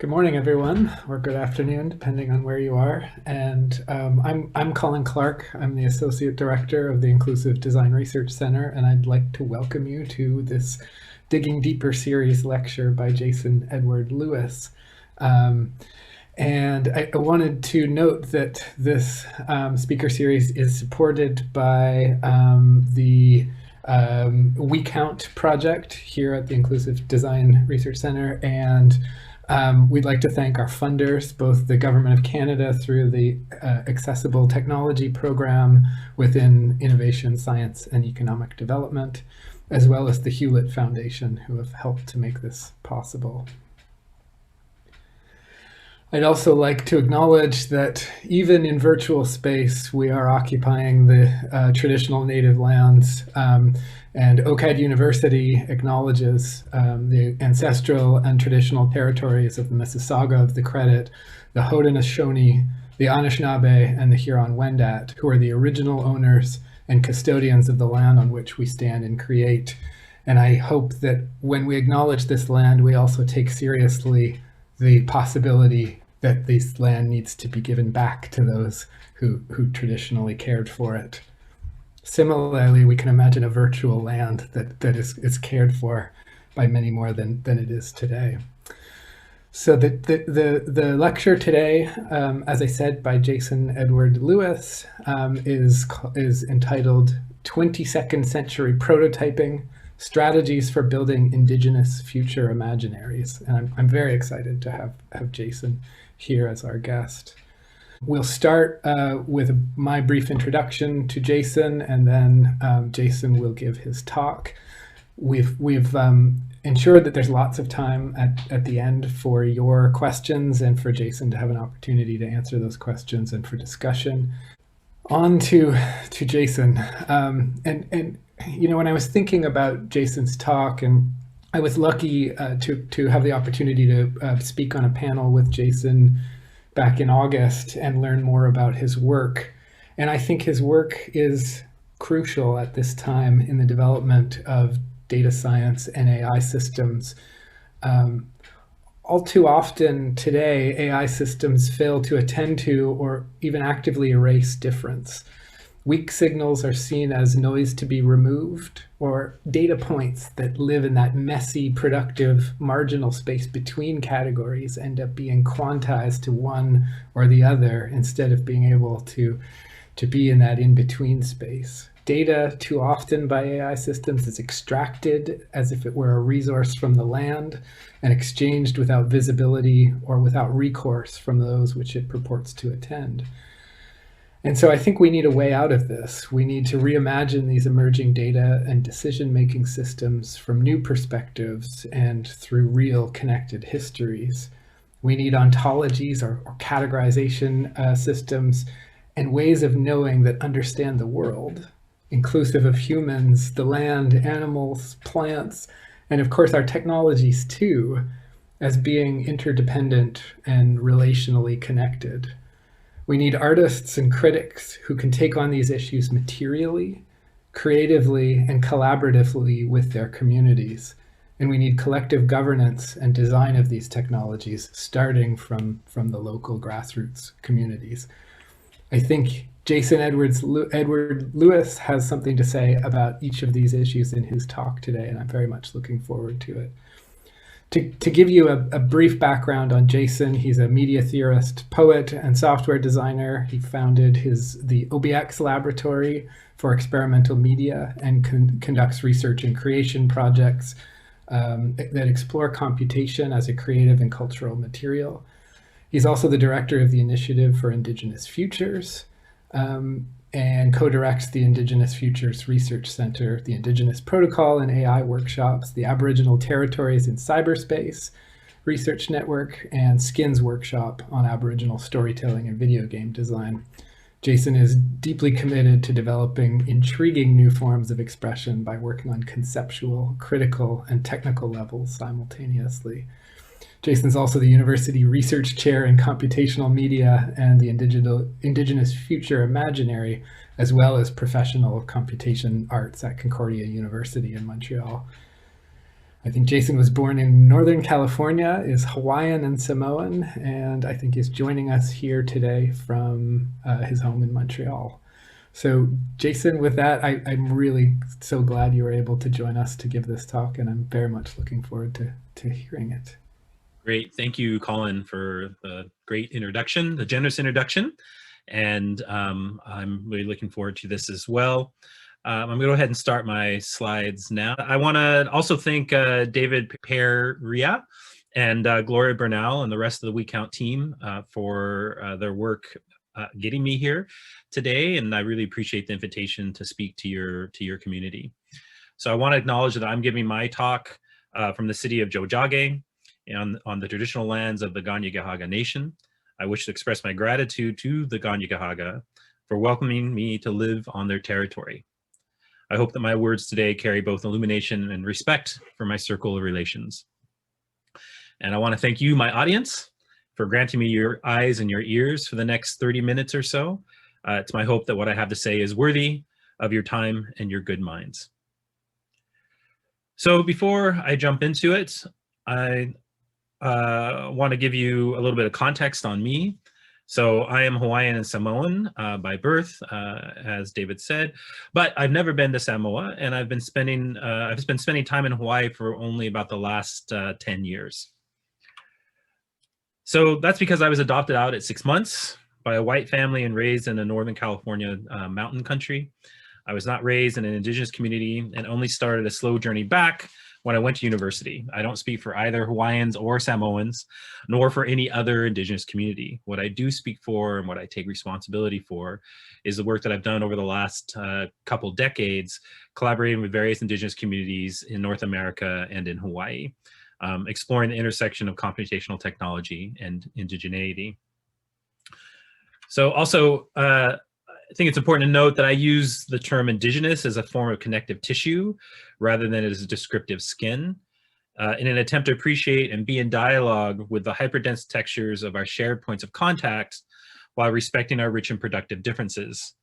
Good morning, everyone, or good afternoon, depending on where you are. And I'm Colin Clark. I'm the Associate Director of the Inclusive Design Research Center, and I'd like to welcome you to this Digging Deeper series lecture by Jason Edward Lewis. And I wanted to note that this speaker series is supported by the We Count project here at the Inclusive Design Research Center, and we'd like to thank our funders, both the Government of Canada through the Accessible Technology Program within Innovation, Science and Economic Development, as well as the Hewlett Foundation, who have helped to make this possible. I'd also like to acknowledge that even in virtual space, we are occupying the traditional native lands, and OCAD University acknowledges the ancestral and traditional territories of the Mississauga of the Credit, the Haudenosaunee, the Anishinaabe, and the Huron-Wendat, who are the original owners and custodians of the land on which we stand and create. And I hope that when we acknowledge this land, we also take seriously the possibility that this land needs to be given back to those who traditionally cared for it. Similarly, we can imagine a virtual land that is cared for by many more than it is today. So the lecture today, as I said, by Jason Edward Lewis, is entitled 22nd Century Proto-Typing, Strategies for Building Indigenous Future Imaginaries. And I'm very excited to have Jason here as our guest. We'll start with my brief introduction to Jason, and then Jason will give his talk. We've ensured that there's lots of time at the end for your questions and for Jason to have an opportunity to answer those questions and for discussion. On to Jason. And you know, when I was thinking about Jason's talk, and I was lucky to have the opportunity to speak on a panel with Jason back in August and learn more about his work. And I think his work is crucial at this time in the development of data science and AI systems. All too often today, AI systems fail to attend to or even actively erase difference. Weak signals are seen as noise to be removed, or data points that live in that messy, productive, marginal space between categories end up being quantized to one or the other instead of being able to be in that in-between space. Data, too often by AI systems, is extracted as if it were a resource from the land and exchanged without visibility or without recourse from those which it purports to attend. And so I think we need a way out of this. We need to reimagine these emerging data and decision-making systems from new perspectives and through real connected histories. We need ontologies or categorization systems and ways of knowing that understand the world, inclusive of humans, the land, animals, plants, and of course our technologies too, as being interdependent and relationally connected. We need artists and critics who can take on these issues materially, creatively, and collaboratively with their communities. And we need collective governance and design of these technologies, starting from the local grassroots communities. I think Jason Edward Lewis has something to say about each of these issues in his talk today, and I'm very much looking forward to it. To give you a brief background on Jason, he's a media theorist, poet, and software designer. He founded the OBX Laboratory for Experimental Media and conducts research and creation projects that explore computation as a creative and cultural material. He's also the director of the Initiative for Indigenous Futures, and co-directs the Indigenous Futures Research Center, the Indigenous Protocol and AI workshops, the Aboriginal Territories in Cyberspace Research Network, and Skins workshop on Aboriginal storytelling and video game design. Jason is deeply committed to developing intriguing new forms of expression by working on conceptual, critical, and technical levels simultaneously. Jason's also the University Research Chair in Computational Media and the Indigenous Future Imaginary, as well as Professional of Computation Arts at Concordia University in Montreal. I think Jason was born in Northern California, is Hawaiian and Samoan, and I think is joining us here today from his home in Montreal. So, Jason, with that, I'm really so glad you were able to join us to give this talk, and I'm very much looking forward to hearing it. Great. Thank you, Colin, for the great introduction, the generous introduction. And I'm really looking forward to this as well. I'm going to go ahead and start my slides now. I want to also thank David Pereira and Gloria Bernal and the rest of the WeCount team for their work getting me here today. And I really appreciate the invitation to speak to your community. So I want to acknowledge that I'm giving my talk from the city of Jojage on the traditional lands of the Kanien'kehá:ka Nation. I wish to express my gratitude to the Kanien'kehá:ka for welcoming me to live on their territory. I hope that my words today carry both illumination and respect for my circle of relations. And I want to thank you, my audience, for granting me your eyes and your ears for the next 30 minutes or so. It's my hope that what I have to say is worthy of your time and your good minds. So before I jump into it, I want to give you a little bit of context on me. So I am Hawaiian and Samoan by birth, as David said, but I've never been to Samoa, and I've been spending time in Hawaii for only about the last 10 years. So that's because I was adopted out at 6 months by a white family and raised in a Northern California mountain country. I was not raised in an Indigenous community and only started a slow journey back when I went to university. I don't speak for either Hawaiians or Samoans, nor for any other Indigenous community. What I do speak for and what I take responsibility for is the work that I've done over the last couple decades, collaborating with various Indigenous communities in North America and in Hawaii, exploring the intersection of computational technology and indigeneity. So also, I think it's important to note that I use the term indigenous as a form of connective tissue rather than as a descriptive skin in an attempt to appreciate and be in dialogue with the hyperdense textures of our shared points of contact while respecting our rich and productive differences.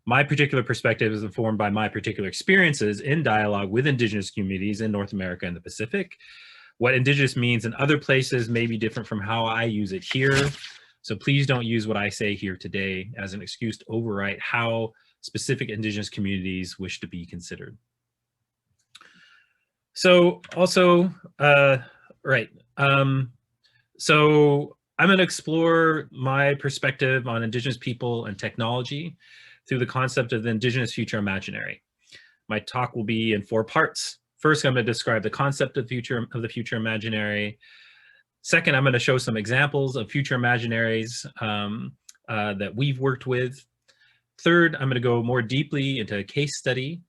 My particular perspective is informed by my particular experiences in dialogue with Indigenous communities in North America and the Pacific. What indigenous means in other places may be different from how I use it here. So please don't use what I say here today as an excuse to overwrite how specific Indigenous communities wish to be considered. So also, so I'm going to explore my perspective on Indigenous people and technology through the concept of the Indigenous Future Imaginary. My talk will be in 4 parts. First, I'm going to describe the concept of the future imaginary. Second, I'm going to show some examples of future imaginaries that we've worked with. Third, I'm going to go more deeply into a case study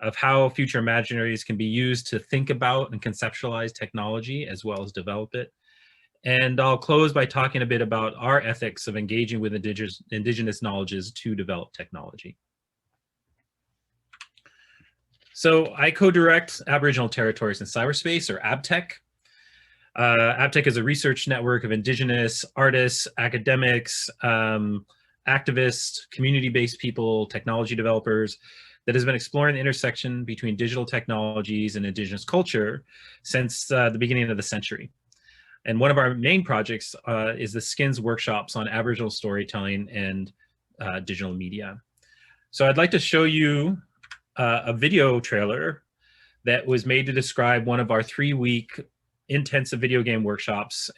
of how future imaginaries can be used to think about and conceptualize technology as well as develop it. And I'll close by talking a bit about our ethics of engaging with indigenous knowledges to develop technology. So I co-direct Aboriginal Territories in Cyberspace, or AbTech. AbTech is a research network of Indigenous artists, academics, activists, community-based people, technology developers that has been exploring the intersection between digital technologies and Indigenous culture since the beginning of the century. And one of our main projects is the Skins workshops on Aboriginal storytelling and digital media. So I'd like to show you a video trailer that was made to describe one of our 3-week intensive video game workshops.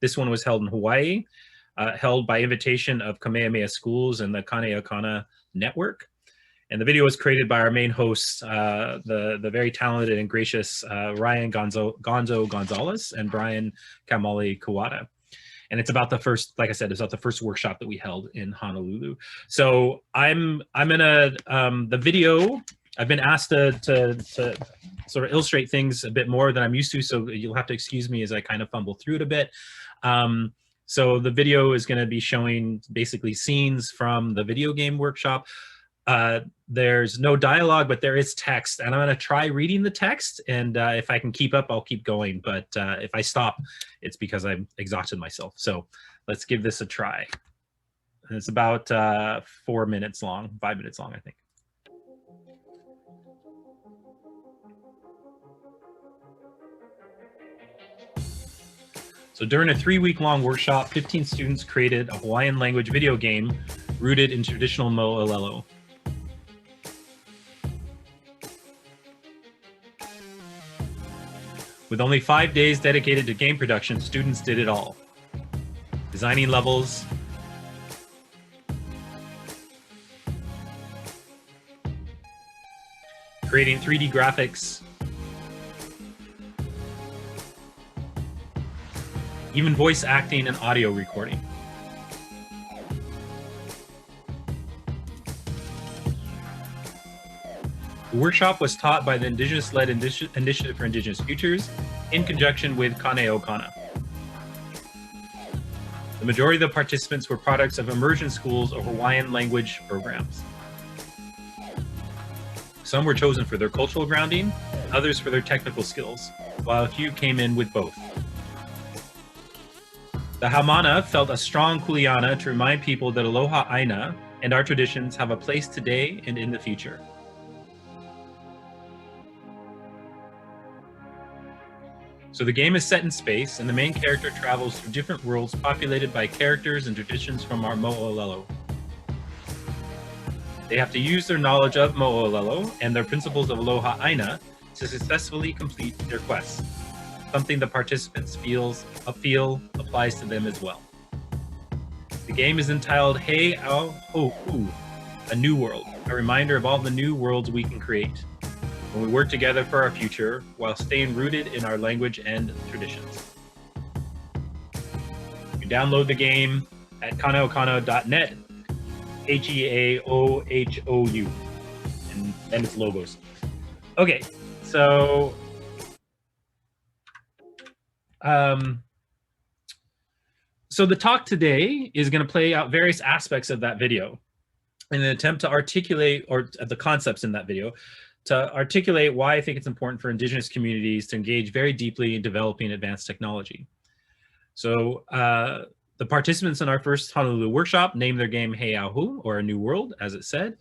This one was held in Hawaii, held by invitation of Kamehameha Schools and the Kaneakana Network. And the video was created by our main hosts, the very talented and gracious Ryan Gonzo Gonzalez and Brian Kamali Kawada. And it's about the first, like I said, it's about the first workshop that we held in Honolulu. So I'm in the video. I've been asked to sort of illustrate things a bit more than I'm used to, so you'll have to excuse me as I kind of fumble through it a bit. So the video is going to be showing basically scenes from the video game workshop. There's no dialogue, but there is text, and I'm going to try reading the text, and if I can keep up, I'll keep going, but if I stop, it's because I'm exhausted myself. So let's give this a try. And it's about 4 minutes long, 5 minutes long, I think. So during a 3-week-long workshop, 15 students created a Hawaiian language video game rooted in traditional mo'olelo. With only 5 days dedicated to game production, students did it all. Designing levels, creating 3D graphics, even voice acting and audio recording. The workshop was taught by the Indigenous-led Initiative for Indigenous Futures in conjunction with Kaneo Kana. The majority of the participants were products of immersion schools or Hawaiian language programs. Some were chosen for their cultural grounding, others for their technical skills, while a few came in with both. The Hamana felt a strong kuleana to remind people that aloha aina and our traditions have a place today and in the future. So the game is set in space, and the main character travels through different worlds populated by characters and traditions from our mo'olelo. They have to use their knowledge of mo'olelo and their principles of aloha aina to successfully complete their quests, something the participants feel applies to them as well. The game is entitled Hei Au Ho'u, a new world, a reminder of all the new worlds we can create when we work together for our future while staying rooted in our language and traditions. You can download the game at kaneokano.net, HEAOHOU, and then it's logos. Okay, so so the talk today is going to play out various aspects of that video in an attempt to articulate, or the concepts in that video, to articulate why I think it's important for Indigenous communities to engage very deeply in developing advanced technology. So the participants in our first Honolulu workshop named their game Hei Au Ho'u, or A New World, as it said.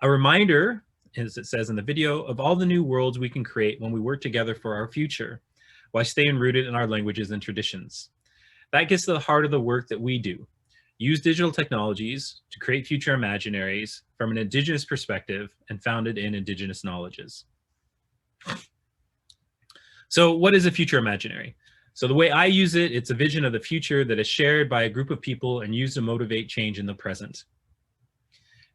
A reminder, as it says in the video, of all the new worlds we can create when we work together for our future, while staying rooted in our languages and traditions. That gets to the heart of the work that we do. Use digital technologies to create future imaginaries from an Indigenous perspective and founded in Indigenous knowledges. So what is a future imaginary? So the way I use it, it's a vision of the future that is shared by a group of people and used to motivate change in the present.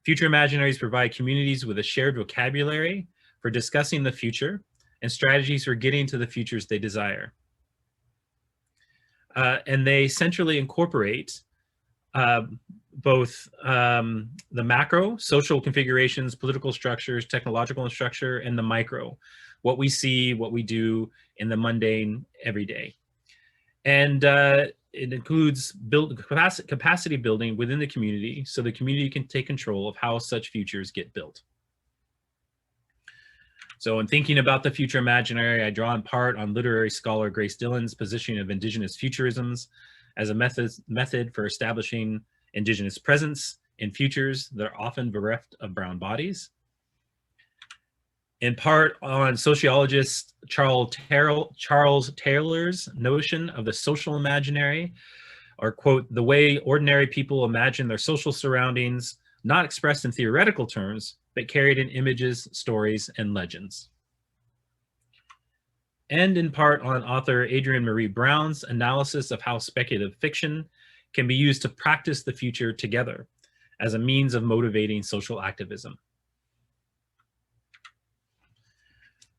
Future imaginaries provide communities with a shared vocabulary for discussing the future and strategies for getting to the futures they desire. And they centrally incorporate both the macro, social configurations, political structures, technological structure, and the micro, what we see, what we do in the mundane everyday. And it includes capacity building within the community so the community can take control of how such futures get built. So in thinking about the future imaginary, I draw in part on literary scholar Grace Dillon's positioning of Indigenous futurisms as a method for establishing Indigenous presence in futures that are often bereft of brown bodies. In part on sociologist Charles Taylor's notion of the social imaginary, or quote, the way ordinary people imagine their social surroundings, not expressed in theoretical terms, but carried in images, stories, and legends. And in part on author Adrienne Marie Brown's analysis of how speculative fiction can be used to practice the future together as a means of motivating social activism.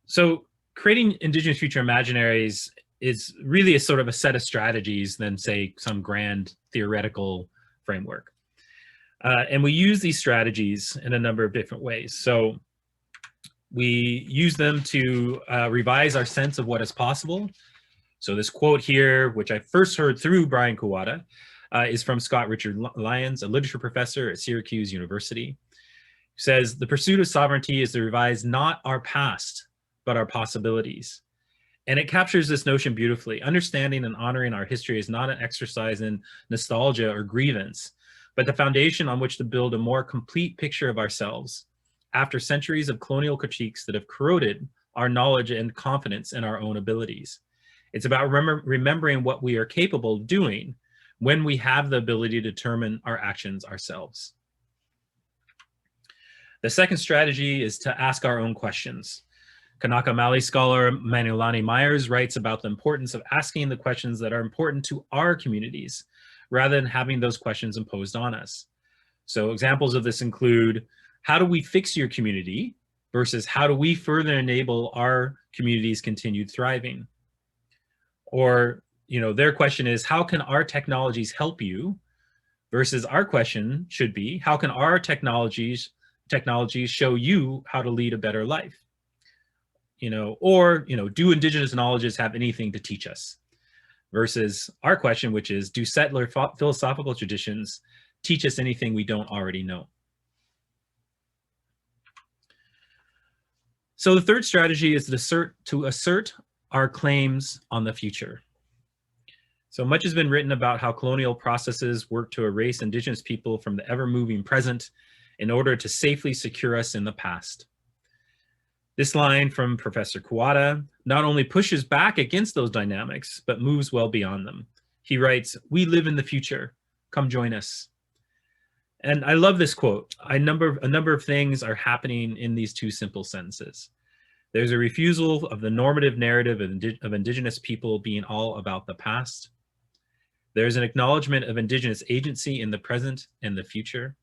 So creating Indigenous future imaginaries is really a sort of a set of strategies than, say, some grand theoretical framework. And we use these strategies in a number of different ways. So we use them to revise our sense of what is possible. So this quote here, which I first heard through Brian Kawada, is from Scott Richard Lyons, a literature professor at Syracuse University. He says, the pursuit of sovereignty is to revise not our past, but our possibilities. And it captures this notion beautifully. Understanding and honoring our history is not an exercise in nostalgia or grievance, but the foundation on which to build a more complete picture of ourselves after centuries of colonial critiques that have corroded our knowledge and confidence in our own abilities. It's about remembering what we are capable of doing when we have the ability to determine our actions ourselves. The second strategy is to ask our own questions. Kanaka Maoli scholar Manulani Myers writes about the importance of asking the questions that are important to our communities, rather than having those questions imposed on us. So examples of this include, how do we fix your community versus how do we further enable our community's continued thriving? Or, their question is, how can our technologies help you? Versus our question should be, how can our technologies show you how to lead a better life? Do Indigenous knowledges have anything to teach us? Versus our question, which is, do settler philosophical traditions teach us anything we don't already know? So the third strategy is to assert our claims on the future. So much has been written about how colonial processes work to erase Indigenous people from the ever-moving present in order to safely secure us in the past. This line from Professor Kuwata not only pushes back against those dynamics, but moves well beyond them. He writes, "We live in the future. Come join us." And I love this quote. A number of things are happening in these two simple sentences. There's a refusal of the normative narrative of Indigenous people being all about the past. There's an acknowledgement of Indigenous agency in the present and the future.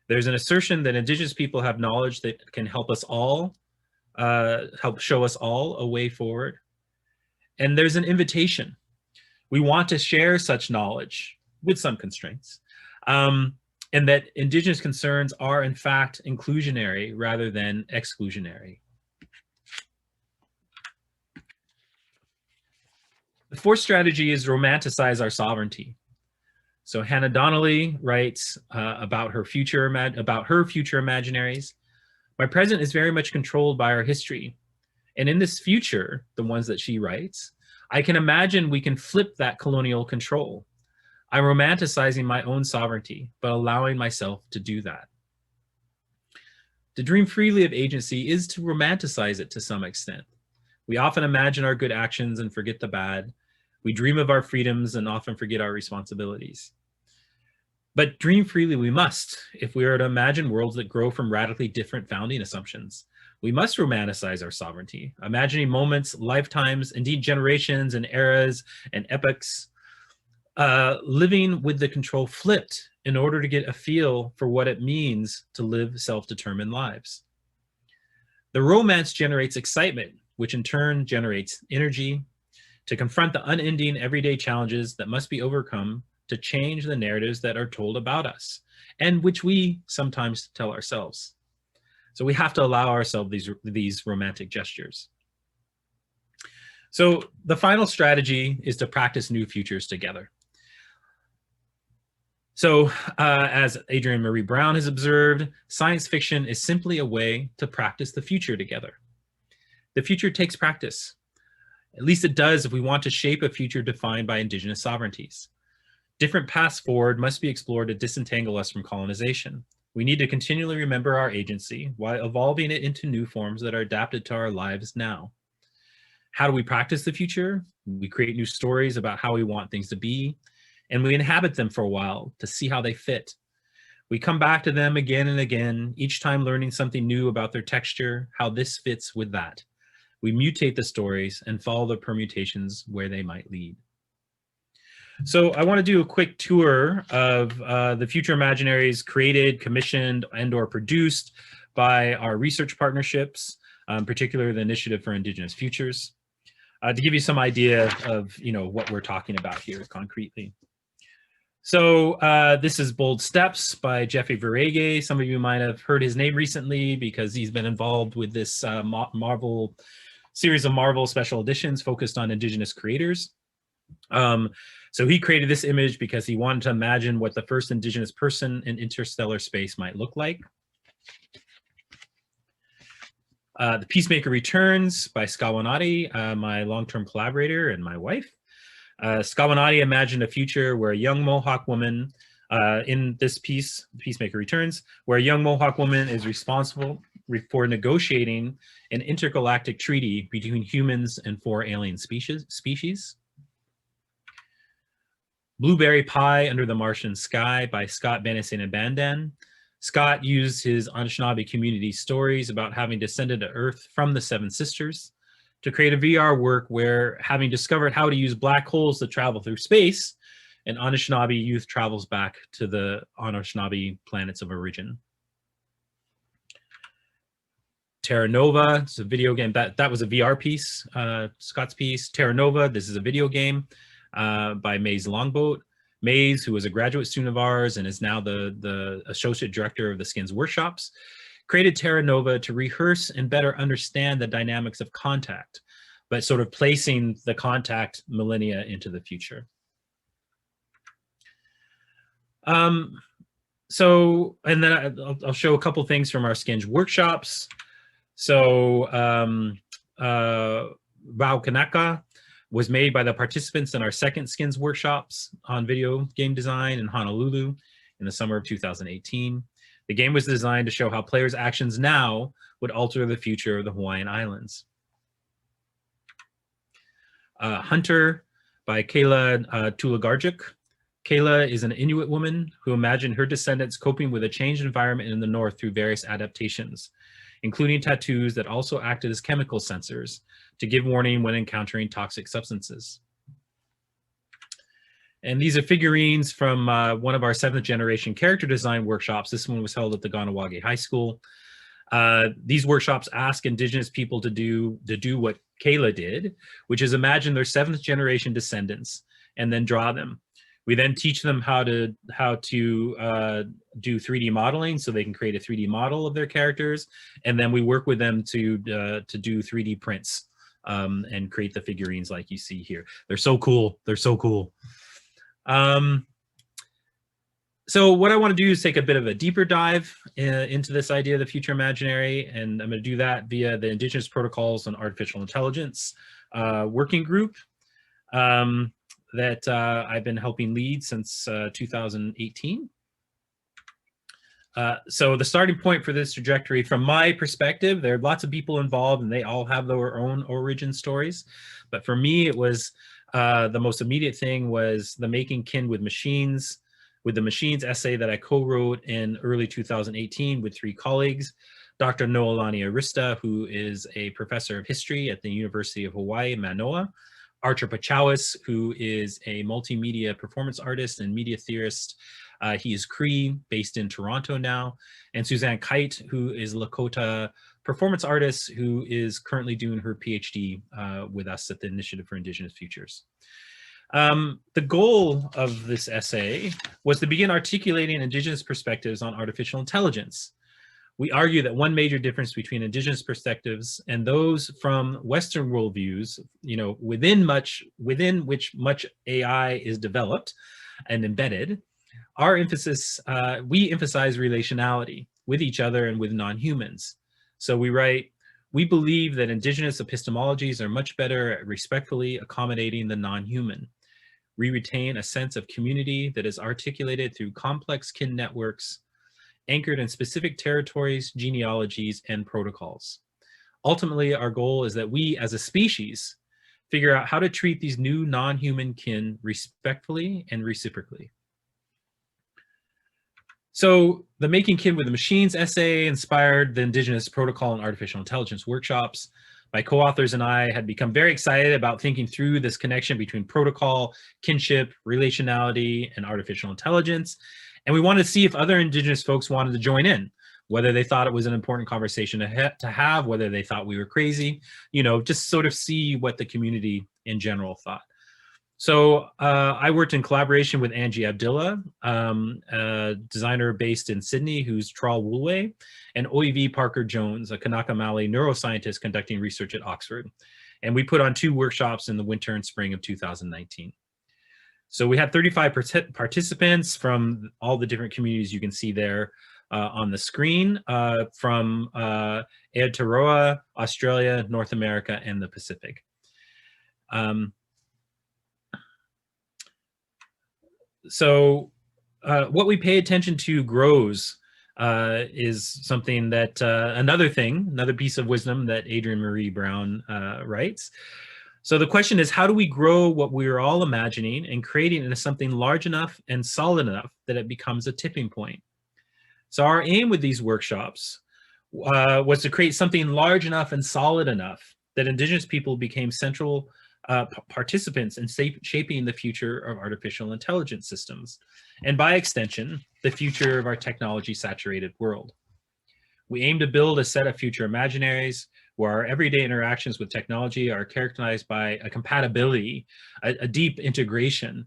There's an assertion that Indigenous people have knowledge that can help us all, help show us all a way forward. And there's an invitation. We want to share such knowledge with some constraints, and that Indigenous concerns are in fact inclusionary rather than exclusionary. The fourth strategy is romanticize our sovereignty. So Hannah Donnelly writes about her future imaginaries. My present is very much controlled by our history. And in this future, the ones that she writes, I can imagine we can flip that colonial control. I'm romanticizing my own sovereignty, but allowing myself to do that. To dream freely of agency is to romanticize it to some extent. We often imagine our good actions and forget the bad. We dream of our freedoms and often forget our responsibilities. But dream freely we must, if we are to imagine worlds that grow from radically different founding assumptions. We must romanticize our sovereignty, imagining moments, lifetimes, indeed generations and eras and epochs, living with the control flipped in order to get a feel for what it means to live self-determined lives. The romance generates excitement, which in turn generates energy to confront the unending everyday challenges that must be overcome to change the narratives that are told about us and which we sometimes tell ourselves. So we have to allow ourselves these romantic gestures. So the final strategy is to practice new futures together. So as Adrienne Marie Brown has observed, science fiction is simply a way to practice the future together. The future takes practice. At least it does if we want to shape a future defined by Indigenous sovereignties. Different paths forward must be explored to disentangle us from colonization. We need to continually remember our agency while evolving it into new forms that are adapted to our lives now. How do we practice the future? We create new stories about how we want things to be, and we inhabit them for a while to see how they fit. We come back to them again and again, each time learning something new about their texture, how this fits with that. We mutate the stories and follow the permutations where they might lead. So I want to do a quick tour of the Future Imaginaries created, commissioned, and/or produced by our research partnerships, particularly the Initiative for Indigenous Futures, to give you some idea of what we're talking about here concretely. So this is Bold Steps by Jeffrey Verege. Some of you might have heard his name recently because he's been involved with this series of Marvel special editions focused on Indigenous creators. So he created this image because he wanted to imagine what the first Indigenous person in interstellar space might look like. The Peacemaker Returns by Skawanati, my long-term collaborator and my wife. Skawanati imagined a future where a young Mohawk woman, in this piece, Peacemaker Returns, where a young Mohawk woman is responsible for negotiating an intergalactic treaty between humans and 4 alien species. Blueberry Pie Under the Martian Sky by Scott Bannatyne. Scott used his Anishinaabe community stories about having descended to Earth from the Seven Sisters to create a VR work where, having discovered how to use black holes to travel through space, an Anishinaabe youth travels back to the Anishinaabe planets of origin. Terra Nova, it's a video game. That was a VR piece, Scott's piece. Terra Nova, this is a video game by Maze Longboat. Maze, who was a graduate student of ours and is now the associate director of the Skins workshops, created Terra Nova to rehearse and better understand the dynamics of contact, but sort of placing the contact millennia into the future. So, and then I'll show a couple things from our Skins workshops. So, Kanaka was made by the participants in our second Skins workshops on video game design in Honolulu in the summer of 2018. The game was designed to show how players' actions now would alter the future of the Hawaiian Islands. Hunter by Kayla Tulagarjuk. Kayla is an Inuit woman who imagined her descendants coping with a changed environment in the north through various adaptations, including tattoos that also acted as chemical sensors to give warning when encountering toxic substances. And these are figurines from one of our 7th generation character design workshops. This one was held at the Ganawagi High School. These workshops ask Indigenous people to do what Kayla did, which is imagine their 7th generation descendants and then draw them. We then teach them how to do 3D modeling so they can create a 3D model of their characters, and then we work with them to do 3D prints and create the figurines like you see here. They're so cool. They're so cool. So what I want to do is take a bit of a deeper dive into this idea of the future imaginary, and I'm going to do that via the Indigenous Protocols on Artificial Intelligence working group that I've been helping lead since 2018. So the starting point for this trajectory, from my perspective, there are lots of people involved and they all have their own origin stories. But for me, it was the most immediate thing was the Making Kin with Machines, with the Machines essay that I co-wrote in early 2018 with 3 colleagues. Dr. Noelani Arista, who is a professor of history at the University of Hawaii, Manoa. Archer Pachowis, who is a multimedia performance artist and media theorist. He is Cree, based in Toronto now. And Suzanne Kite, who is Lakota performance artist, who is currently doing her PhD with us at the Initiative for Indigenous Futures. The goal of this essay was to begin articulating Indigenous perspectives on artificial intelligence. We argue that one major difference between Indigenous perspectives and those from Western worldviews, within which much AI is developed and embedded, we emphasize relationality with each other and with non-humans. So we write, we believe that Indigenous epistemologies are much better at respectfully accommodating the non-human. We retain a sense of community that is articulated through complex kin networks, anchored in specific territories, genealogies, and protocols. Ultimately, our goal is that we, as a species, figure out how to treat these new non-human kin respectfully and reciprocally. So the Making Kin with the Machines essay inspired the Indigenous Protocol and Artificial Intelligence workshops. My co-authors and I had become very excited about thinking through this connection between protocol, kinship, relationality, and artificial intelligence. And we wanted to see if other Indigenous folks wanted to join in, whether they thought it was an important conversation to have, whether they thought we were crazy, just sort of see what the community in general thought. So I worked in collaboration with Angie Abdullah, a designer based in Sydney who's Tral Woolway, and Oivi Parker Jones, a Kanaka Maoli neuroscientist conducting research at Oxford. And we put on 2 workshops in the winter and spring of 2019. So we had 35 participants from all the different communities you can see there on the screen, from Aotearoa, Australia, North America, and the Pacific. So what we pay attention to grows is something that, another piece of wisdom that Adrienne Marie Brown writes. So the question is, how do we grow what we're all imagining and creating into something large enough and solid enough that it becomes a tipping point? So our aim with these workshops was to create something large enough and solid enough that Indigenous people became central participants in shaping the future of artificial intelligence systems, and by extension, the future of our technology-saturated world. We aim to build a set of future imaginaries where our everyday interactions with technology are characterized by a compatibility, a deep integration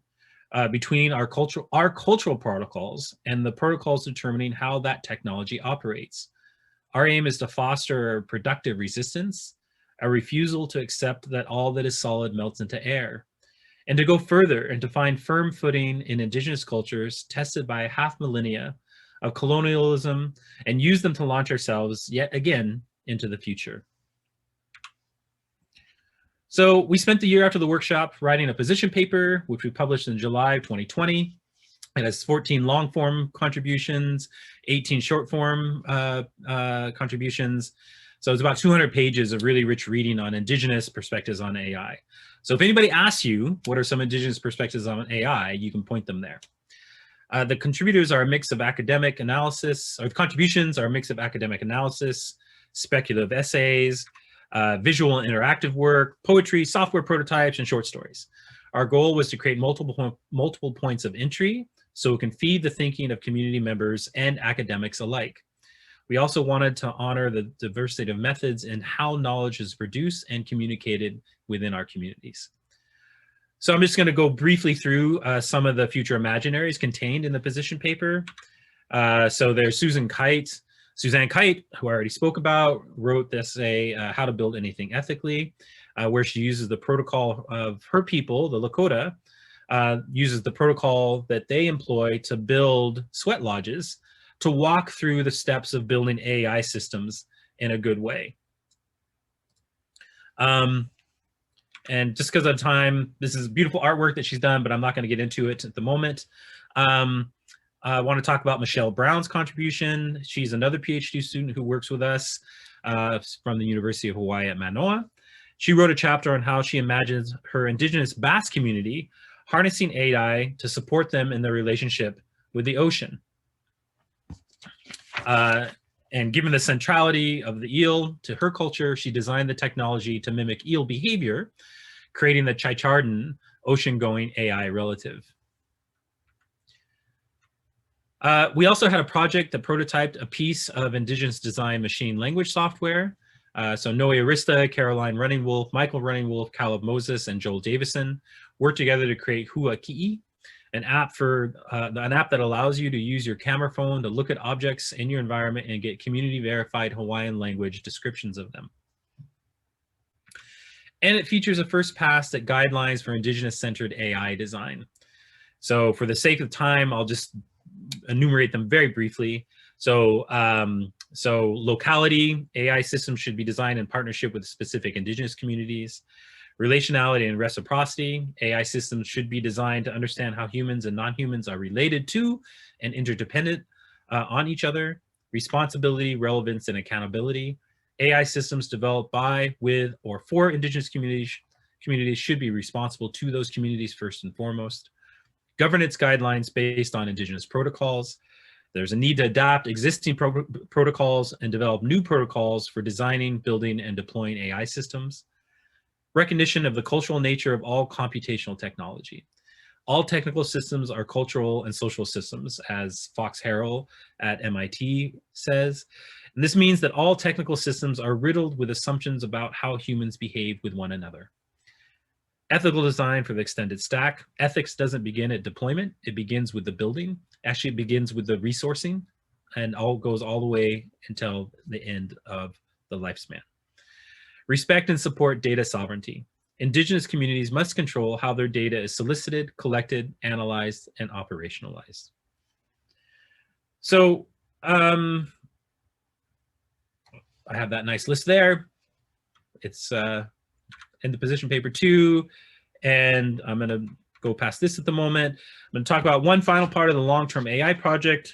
between our cultural protocols and the protocols determining how that technology operates. Our aim is to foster productive resistance, a refusal to accept that all that is solid melts into air, and to go further and to find firm footing in Indigenous cultures tested by a half millennia of colonialism and use them to launch ourselves yet again into the future. So we spent the year after the workshop writing a position paper, which we published in July of 2020. It has 14 long form contributions, 18 short form contributions. So it's about 200 pages of really rich reading on Indigenous perspectives on AI. So if anybody asks you, what are some Indigenous perspectives on AI, you can point them there. The contributors are a mix of academic analysis, or the contributions are a mix of academic analysis, speculative essays, visual and interactive work, poetry, software prototypes, and short stories. Our goal was to create multiple points of entry so it can feed the thinking of community members and academics alike. We also wanted to honor the diversity of methods and how knowledge is produced and communicated within our communities. So I'm just going to go briefly through some of the future imaginaries contained in the position paper. So there's Suzanne Kite, who I already spoke about, wrote this essay, How to Build Anything Ethically, where she uses the protocol of her people, the Lakota, uses the protocol that they employ to build sweat lodges to walk through the steps of building AI systems in a good way. And just because of time, this is beautiful artwork that she's done, but I'm not going to get into it at the moment. I want to talk about Michelle Brown's contribution. She's another PhD student who works with us from the University of Hawaii at Manoa. She wrote a chapter on how she imagines her Indigenous Basque community harnessing AI to support them in their relationship with the ocean. And given the centrality of the eel to her culture, she designed the technology to mimic eel behavior, creating the Chichardan ocean-going AI relative. We also had a project that prototyped a piece of Indigenous design machine language software. So Noe Arista, Caroline Running Wolf, Michael Running Wolf, Caleb Moses, and Joel Davison worked together to create Hua Ki'i, an app that allows you to use your camera phone to look at objects in your environment and get community verified Hawaiian language descriptions of them. And it features a first pass at guidelines for Indigenous centered AI design. So for the sake of time, I'll just enumerate them very briefly. So locality, AI systems should be designed in partnership with specific Indigenous communities. Relationality and reciprocity, AI systems should be designed to understand how humans and non-humans are related to and interdependent on each other. Responsibility, relevance, and accountability. AI systems developed by, with, or for Indigenous communities should be responsible to those communities first and foremost. Governance guidelines based on Indigenous protocols. There's a need to adapt existing protocols and develop new protocols for designing, building, and deploying AI systems. Recognition of the cultural nature of all computational technology. All technical systems are cultural and social systems, as Fox Harrell at MIT says. And this means that all technical systems are riddled with assumptions about how humans behave with one another. Ethical design for the extended stack. Ethics doesn't begin at deployment. It begins with the building. Actually, it begins with the resourcing and goes all the way until the end of the lifespan. Respect and support data sovereignty. Indigenous communities must control how their data is solicited, collected, analyzed, and operationalized. So I have that nice list there. It's in the position paper too. And I'm going to go past this at the moment. I'm going to talk about one final part of the long-term AI project,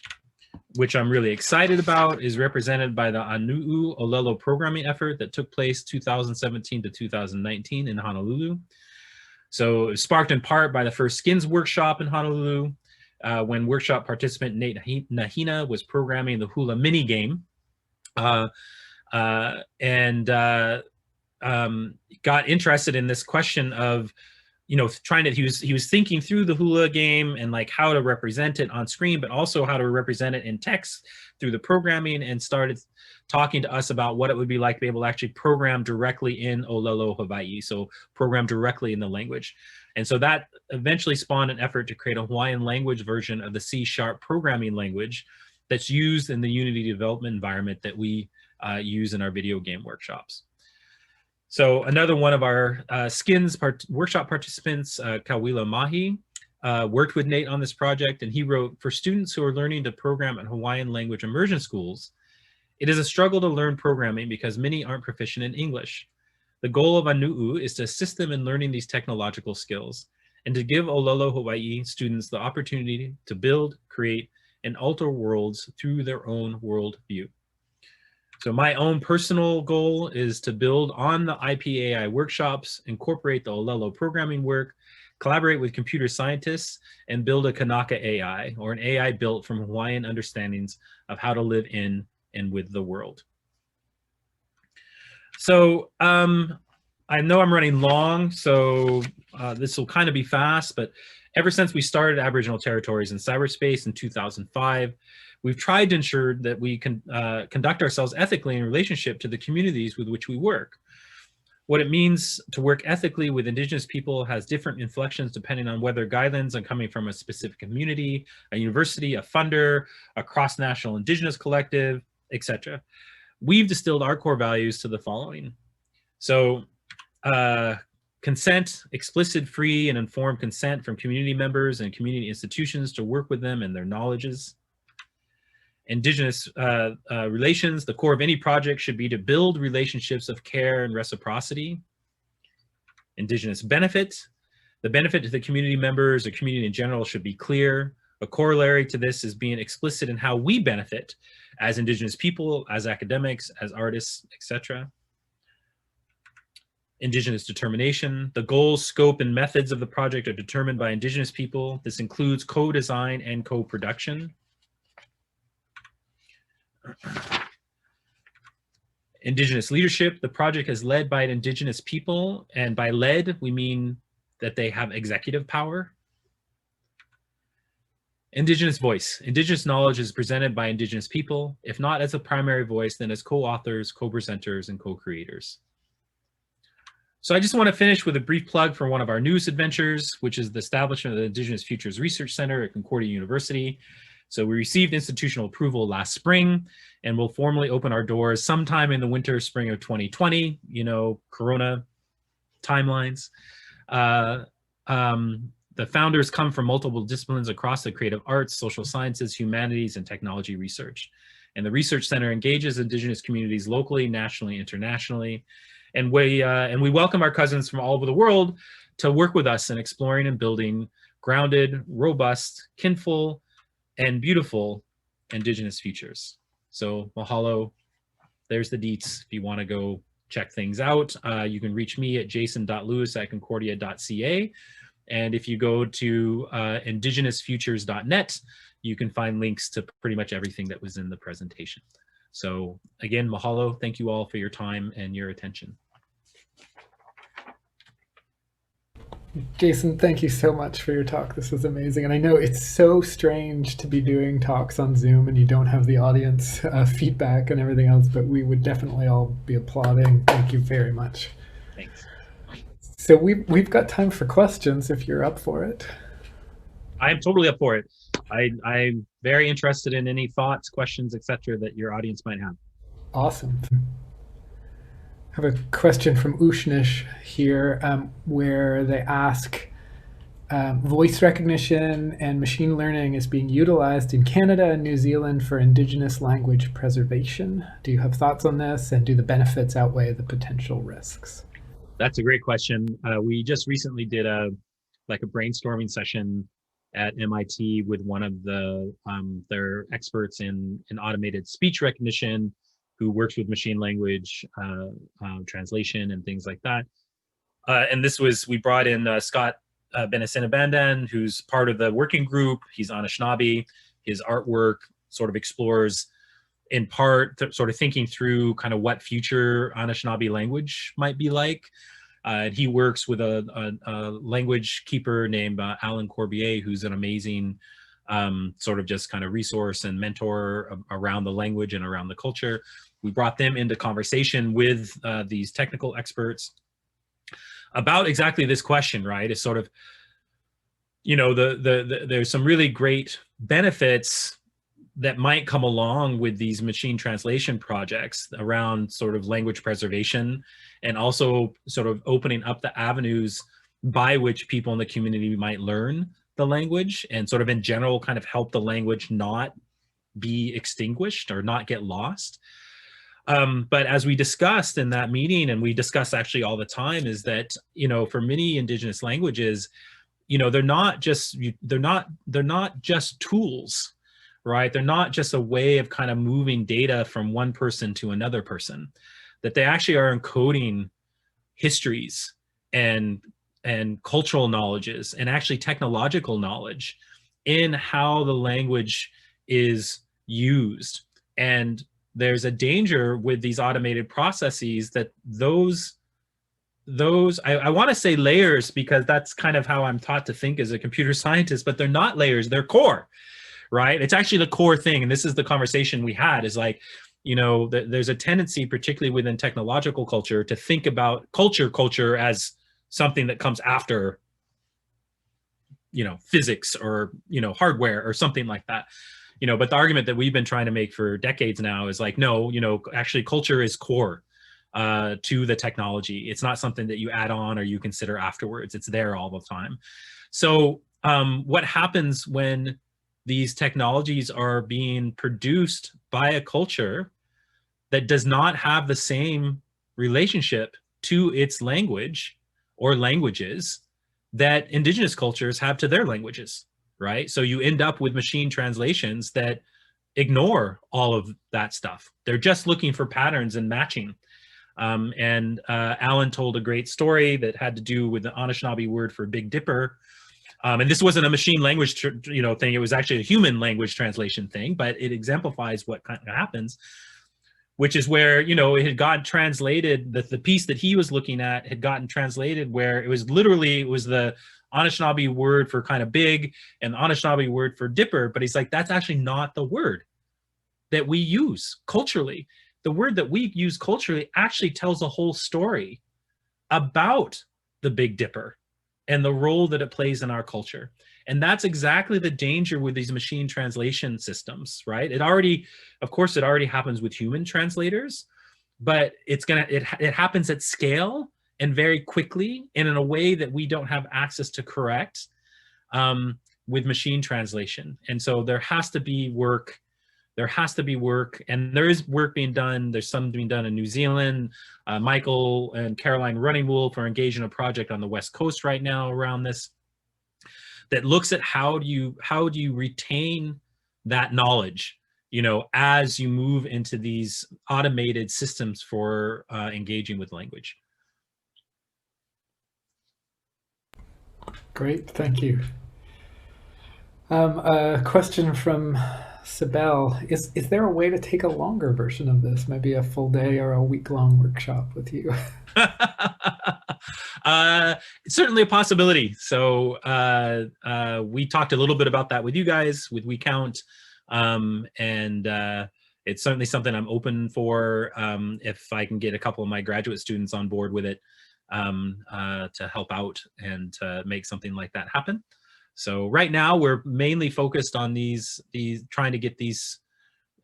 which I'm really excited about, is represented by the Anu'u Olelo programming effort that took place 2017 to 2019 in Honolulu. So it was sparked in part by the first skins workshop in Honolulu, when workshop participant Nate Nahina was programming the hula mini game, and got interested in this question of, he was thinking through the hula game and like how to represent it on screen, but also how to represent it in text through the programming, and started talking to us about what it would be like to be able to actually program directly in Olelo Hawaii, so program directly in the language. And so that eventually spawned an effort to create a Hawaiian language version of the C# programming language that's used in the Unity development environment that we use in our video game workshops. So another one of our skins workshop participants, Kawila Mahi, worked with Nate on this project, and he wrote, "For students who are learning to program in Hawaiian language immersion schools, it is a struggle to learn programming because many aren't proficient in English. The goal of Anu'u is to assist them in learning these technological skills and to give Olelo Hawaii students the opportunity to build, create, and alter worlds through their own world view." So my own personal goal is to build on the IPAI workshops, incorporate the Olelo programming work, collaborate with computer scientists, and build a Kanaka AI, or an AI built from Hawaiian understandings of how to live in and with the world. So I know I'm running long, so this will kind of be fast, but ever since we started Aboriginal Territories in cyberspace in 2005, we've tried to ensure that we can conduct ourselves ethically in relationship to the communities with which we work. What it means to work ethically with Indigenous people has different inflections depending on whether guidelines are coming from a specific community, a university, a funder, a cross-national Indigenous collective, etc. We've distilled our core values to the following. So consent, explicit, free, and informed consent from community members and community institutions to work with them and their knowledges. Indigenous relations, the core of any project should be to build relationships of care and reciprocity. Indigenous benefit, the benefit to the community members or community in general should be clear. A corollary to this is being explicit in how we benefit as Indigenous people, as academics, as artists, etc. Indigenous determination, the goals, scope, and methods of the project are determined by Indigenous people. This includes co-design and co-production. Indigenous leadership, the project is led by an Indigenous people, and by led, we mean that they have executive power. Indigenous voice, Indigenous knowledge is presented by Indigenous people, if not as a primary voice, then as co-authors, co-presenters, and co-creators. So I just want to finish with a brief plug for one of our newest adventures, which is the establishment of the Indigenous Futures Research Center at Concordia University. So we received institutional approval last spring, and we'll formally open our doors sometime in the winter, spring of 2020, Corona timelines. The founders come from multiple disciplines across the creative arts, social sciences, humanities, and technology research. And the Research Center engages Indigenous communities locally, nationally, internationally. And we welcome our cousins from all over the world to work with us in exploring and building grounded, robust, kinful, and beautiful Indigenous futures. So mahalo, there's the deets if you want to go check things out. You can reach me at jason.lewis@concordia.ca. And if you go to indigenousfutures.net, you can find links to pretty much everything that was in the presentation. So again, mahalo, thank you all for your time and your attention. Jason, thank you so much for your talk. This was amazing. And I know it's so strange to be doing talks on Zoom and you don't have the audience feedback and everything else, but we would definitely all be applauding. Thank you very much. Thanks. So we've got time for questions if you're up for it. I'm totally up for it. I'm very interested in any thoughts, questions, etc. that your audience might have. Awesome. I have a question from Ushnish here where they ask, voice recognition and machine learning is being utilized in Canada and New Zealand for Indigenous language preservation. Do you have thoughts on this, and do the benefits outweigh the potential risks? That's a great question. We just recently did a brainstorming session at MIT with one of their experts in automated speech recognition, who works with machine language translation and things like that. And we brought in Scott Benacenabandan, who's part of the working group. He's Anishinaabe. His artwork sort of explores, in part, sort of thinking through kind of what future Anishinaabe language might be like. He works with a language keeper named Alan Corbier, who's an amazing sort of just kind of resource and mentor around the language and around the culture. We brought them into conversation with these technical experts about exactly this question, right? Is sort of, you know, there's some really great benefits that might come along with these machine translation projects around sort of language preservation, and also sort of opening up the avenues by which people in the community might learn the language, and sort of in general kind of help the language not be extinguished or not get lost. But as we discussed in that meeting, and we discuss actually all the time, is that, you know, for many Indigenous languages, you know, they're not just tools, right? They're not just a way of kind of moving data from one person to another person, that they actually are encoding histories and cultural knowledges and actually technological knowledge in how the language is used. And there's a danger with these automated processes that those I want to say layers, because that's kind of how I'm taught to think as a computer scientist, but they're not layers, they're core, right? It's actually the core thing. And this is the conversation we had, is like, you know, there's a tendency, particularly within technological culture, to think about culture as something that comes after, you know, physics or, you know, hardware or something like that. You know, but the argument that we've been trying to make for decades now is like, no, you know, actually culture is core to the technology. It's not something that you add on or you consider afterwards. It's there all the time. So what happens when these technologies are being produced by a culture that does not have the same relationship to its language or languages that Indigenous cultures have to their languages, right? So you end up with machine translations that ignore all of that stuff. They're just looking for patterns and matching. Alan told a great story that had to do with the Anishinaabe word for Big Dipper. And this wasn't a machine language thing. It was actually a human language translation thing, but it exemplifies what kind of happens, which is where, you know, it had gotten translated, the piece that he was looking at had gotten translated where it was the Anishinaabe word for kind of big and the Anishinaabe word for dipper. But he's like, that's actually not the word that we use culturally. The word that we use culturally actually tells a whole story about the Big Dipper and the role that it plays in our culture. And that's exactly the danger with these machine translation systems, right? Of course, it already happens with human translators, but it happens at scale and very quickly and in a way that we don't have access to correct with machine translation. And so there has to be work. And there is work being done. There's some being done in New Zealand. Michael and Caroline Running Wolf are engaged in a project on the West Coast right now around this, that looks at how do you retain that knowledge, you know, as you move into these automated systems for engaging with language. Great, thank you. A question from Sibel. Is there a way to take a longer version of this, maybe a full day or a week-long workshop with you? It's certainly a possibility. So we talked a little bit about that with you guys, with WeCount, and it's certainly something I'm open for if I can get a couple of my graduate students on board with it to help out and to make something like that happen. So right now we're mainly focused on these trying to get these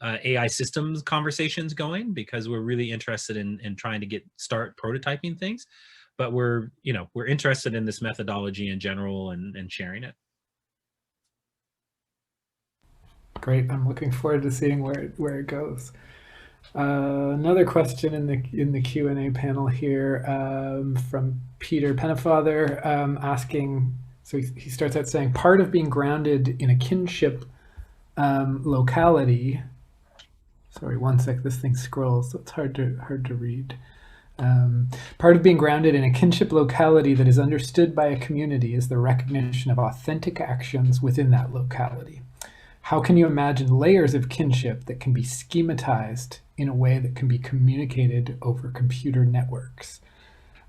AI systems conversations going, because we're really interested in trying to start prototyping things, but we're interested in this methodology in general and sharing it. Great, I'm looking forward to seeing where it goes. Another question in the Q&A panel here from Peter Pennefather, asking So he starts out saying part of being grounded in a kinship locality. Sorry, one sec. This thing scrolls, so it's hard to read. Part of being grounded in a kinship locality that is understood by a community is the recognition of authentic actions within that locality. How can you imagine layers of kinship that can be schematized in a way that can be communicated over computer networks?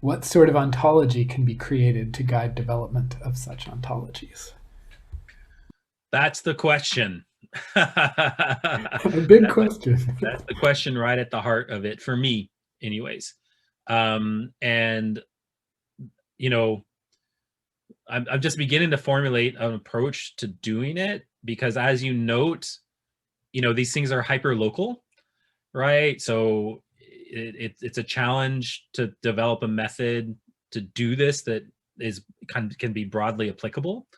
What sort of ontology can be created to guide development of such ontologies? That's the question. A big question. That's the question right at the heart of it for me, anyways. And you know, I'm just beginning to formulate an approach to doing it, because as you note, these things are hyper local, right? So it's a challenge to develop a method to do this that can be broadly applicable.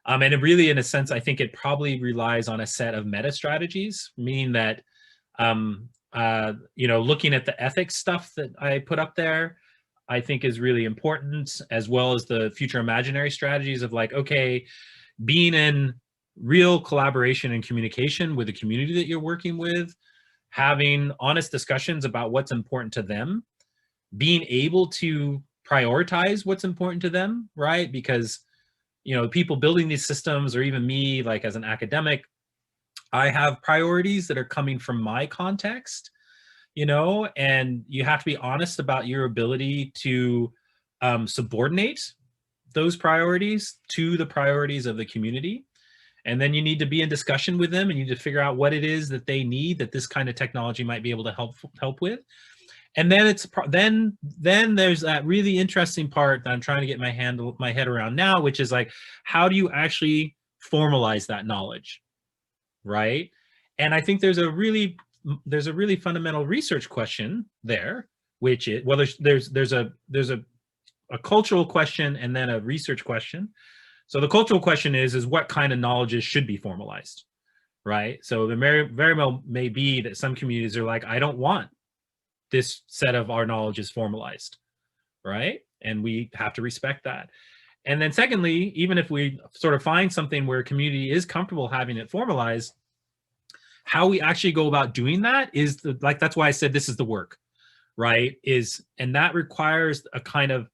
And it really, in a sense, I think it probably relies on a set of meta strategies, meaning that, looking at the ethics stuff that I put up there, I think is really important, as well as the future imaginary strategies of like, okay, being in real collaboration and communication with the community that you're working with, having honest discussions about what's important to them, being able to prioritize what's important to them, right? Because people building these systems, or even me, like as an academic, I have priorities that are coming from my context, and you have to be honest about your ability to subordinate those priorities to the priorities of the community. And then you need to be in discussion with them, and you need to figure out what it is that they need, that this kind of technology might be able to help with. And then then there's that really interesting part that I'm trying to get my head around now, which is like, how do you actually formalize that knowledge, right? And I think there's a really fundamental research question there, which is, well, there's a cultural question and then a research question. So the cultural question is what kind of knowledges should be formalized, right? So there very well may be that some communities are like, I don't want this set of our knowledge is formalized, right? And we have to respect that. And then secondly, even if we sort of find something where a community is comfortable having it formalized, how we actually go about doing that is that's why I said this is the work, right? And that requires a kind of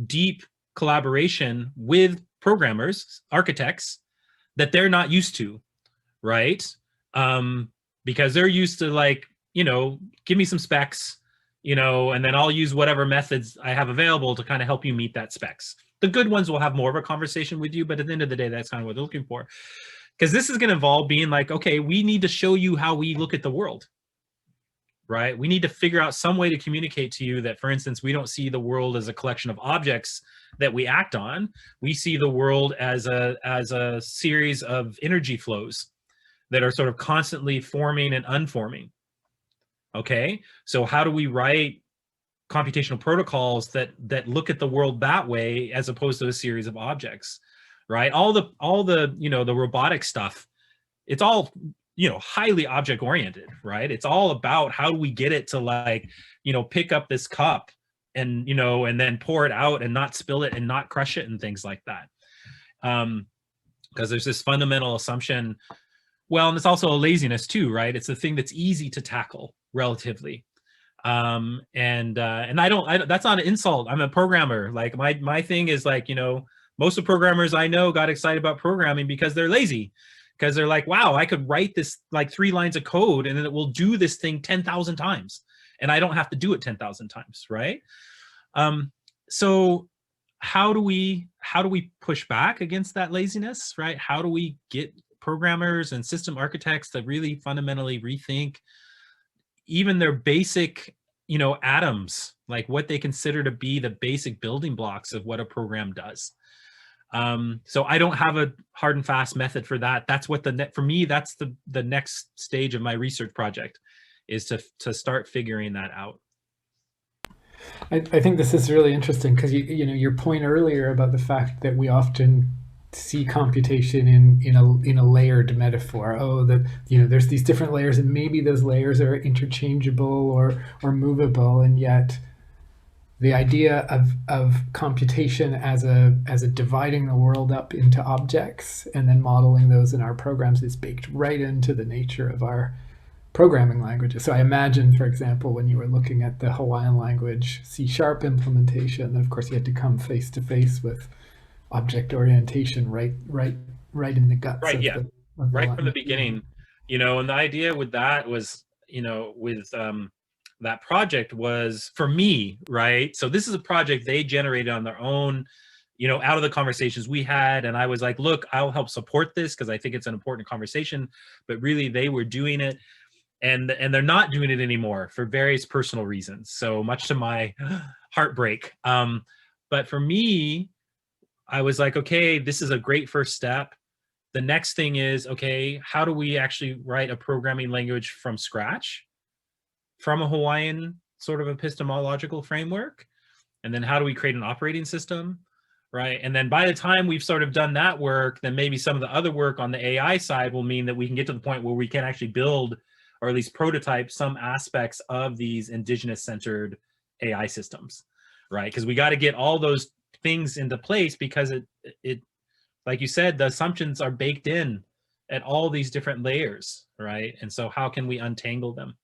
deep collaboration with programmers, architects, that they're not used to, right? Because they're used to like, give me some specs, and then I'll use whatever methods I have available to kind of help you meet that specs. The good ones will have more of a conversation with you, but at the end of the day, that's kind of what they're looking for. Because this is going to involve being like, okay, we need to show you how we look at the world, right? We need to figure out some way to communicate to you that, for instance, we don't see the world as a collection of objects that we act on. We see the world as a series of energy flows that are sort of constantly forming and unforming. Okay, so how do we write computational protocols that look at the world that way, as opposed to a series of objects, right? All the the robotic stuff, it's all highly object oriented, right? It's all about how do we get it to like pick up this cup and and then pour it out and not spill it and not crush it and things like that. Because there's this fundamental assumption. Well, and it's also a laziness too, right? It's the thing that's easy to tackle relatively. And I don't, that's not an insult. I'm a programmer. Like my thing is like, most of the programmers I know got excited about programming because they're lazy, because they're like, wow, I could write this like 3 lines of code and then it will do this thing 10,000 times and I don't have to do it 10,000 times, right? So how do we push back against that laziness, right? How do we get programmers and system architects to really fundamentally rethink even their basic, atoms, like what they consider to be the basic building blocks of what a program does? So I don't have a hard and fast method for that. That's what for me, that's the next stage of my research project, is to start figuring that out. I think this is really interesting because your point earlier about the fact that we often see computation in a layered metaphor. Oh, that there's these different layers, and maybe those layers are interchangeable or movable, and yet the idea of computation as a dividing the world up into objects and then modeling those in our programs is baked right into the nature of our programming languages. So I imagine, for example, when you were looking at the Hawaiian language C# implementation, then of course you had to come face to face with object orientation right in the guts Right, yeah, of the right from the language. beginning, and the idea with that was, with that project was for me, right? So this is a project they generated on their own, out of the conversations we had, and I was like, look, I'll help support this because I think it's an important conversation, but really they were doing it, and they're not doing it anymore for various personal reasons, so much to my heartbreak. But for me, I was like, okay, this is a great first step. The next thing is, okay, how do we actually write a programming language from scratch from a Hawaiian sort of epistemological framework? And then how do we create an operating system, right? And then by the time we've sort of done that work, then maybe some of the other work on the AI side will mean that we can get to the point where we can actually build, or at least prototype, some aspects of these indigenous centered AI systems, right? Because we got to get all those things into place, because it like you said, the assumptions are baked in at all these different layers, right? And so how can we untangle them?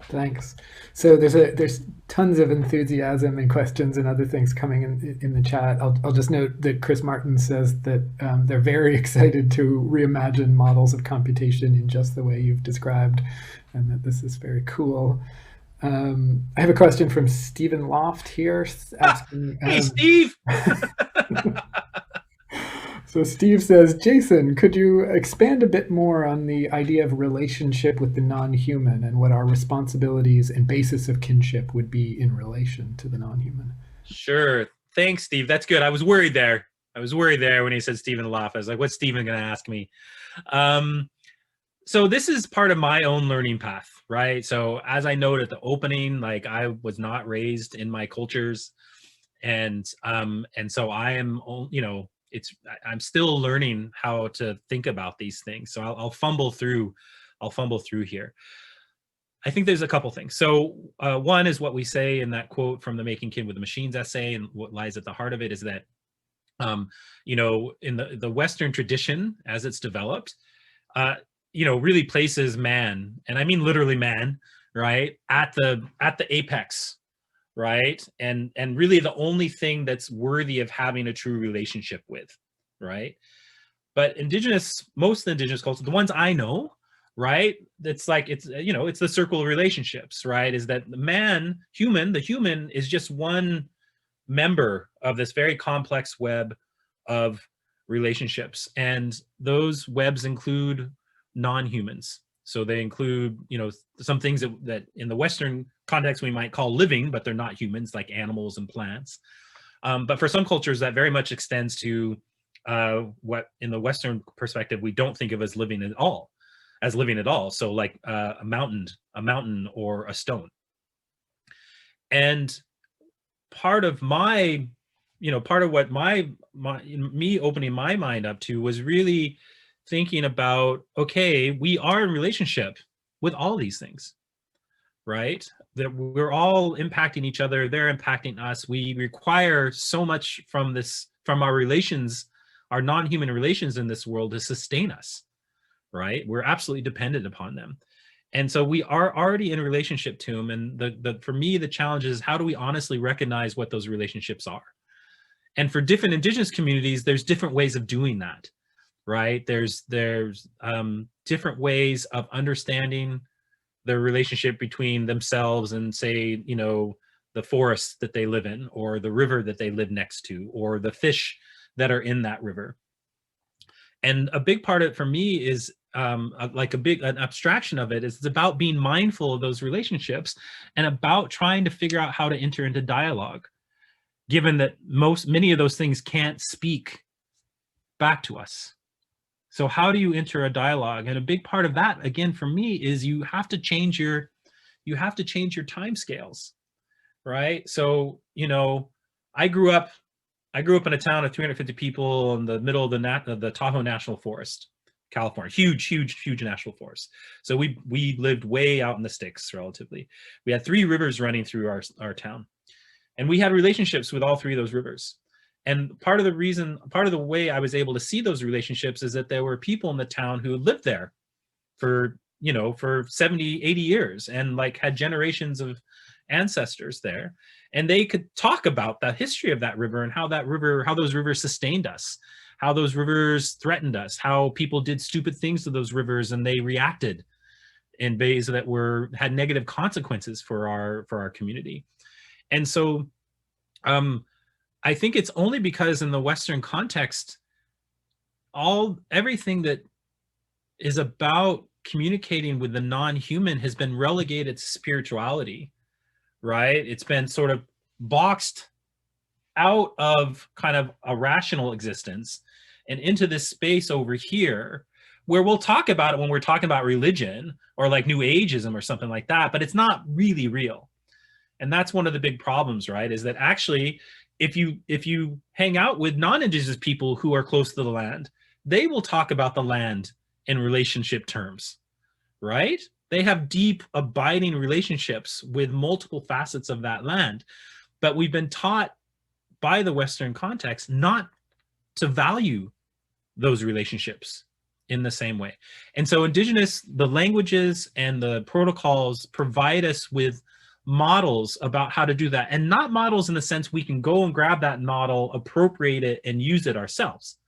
Thanks. So there's tons of enthusiasm and questions and other things coming in the chat. I'll just note that Chris Martin says that they're very excited to reimagine models of computation in just the way you've described, and that this is very cool. I have a question from Stephen Loft here asking. Hey, Steve! So Steve says, Jason, could you expand a bit more on the idea of relationship with the non-human and what our responsibilities and basis of kinship would be in relation to the non-human? Sure. Thanks, Steve. That's good. I was worried there. I was worried there when he said Stephen Loft. I was like, what's Stephen going to ask me? So this is part of my own learning path, right? So as I noted at the opening, like, I was not raised in my cultures, and so I am, I'm still learning how to think about these things. So I'll fumble through. I'll fumble through here. I think there's a couple things. So one is what we say in that quote from the Making Kin with the Machines essay, and what lies at the heart of it is that, in the Western tradition as it's developed, uh, really places man, and I mean literally man, right, at the apex, right, and really the only thing that's worthy of having a true relationship with, right? But most indigenous cultures, the ones I know, right, it's like, it's the circle of relationships, right? Is that the human is just one member of this very complex web of relationships, and those webs include non-humans. So they include, some things that in the Western context we might call living, but they're not humans, like animals and plants. But for some cultures, that very much extends to what in the Western perspective we don't think of as living at all, So like a mountain or a stone. And part of what me opening my mind up to was really thinking about, okay, we are in relationship with all these things, right? That we're all impacting each other, they're impacting us. We require so much from our relations, our non-human relations in this world, to sustain us, right? We're absolutely dependent upon them. And so we are already in a relationship to them. And for me, the challenge is, how do we honestly recognize what those relationships are? And for different indigenous communities, there's different ways of doing that, right? There's different ways of understanding the relationship between themselves and, say, the forest that they live in, or the river that they live next to, or the fish that are in that river. And a big part of it for me is, an abstraction of it is, it's about being mindful of those relationships and about trying to figure out how to enter into dialogue, given that many of those things can't speak back to us. So how do you enter a dialogue? And a big part of that, again, for me, is you have to change your time scales, right? So, I grew up in a town of 350 people in the middle of the Tahoe National Forest, California, huge national forest. So we lived way out in the sticks relatively. We had 3 rivers running through our town, and we had relationships with all 3 of those rivers. And part of the way I was able to see those relationships is that there were people in the town who lived there for, for 70, 80 years and like had generations of ancestors there. And they could talk about the history of that river and how those rivers sustained us, how those rivers threatened us, how people did stupid things to those rivers and they reacted in ways that had negative consequences for our community. And so I think it's only because in the Western context, everything that is about communicating with the non-human has been relegated to spirituality, right? It's been sort of boxed out of kind of a rational existence and into this space over here where we'll talk about it when we're talking about religion or like New Ageism or something like that, but it's not really real. And that's one of the big problems, right? Is that actually, if you hang out with non-Indigenous people who are close to the land, they will talk about the land in relationship terms, right? They have deep, abiding relationships with multiple facets of that land. But we've been taught by the Western context not to value those relationships in the same way. And so the languages and the protocols provide us with models about how to do that, and not models in the sense we can go and grab that model, appropriate it, and use it ourselves.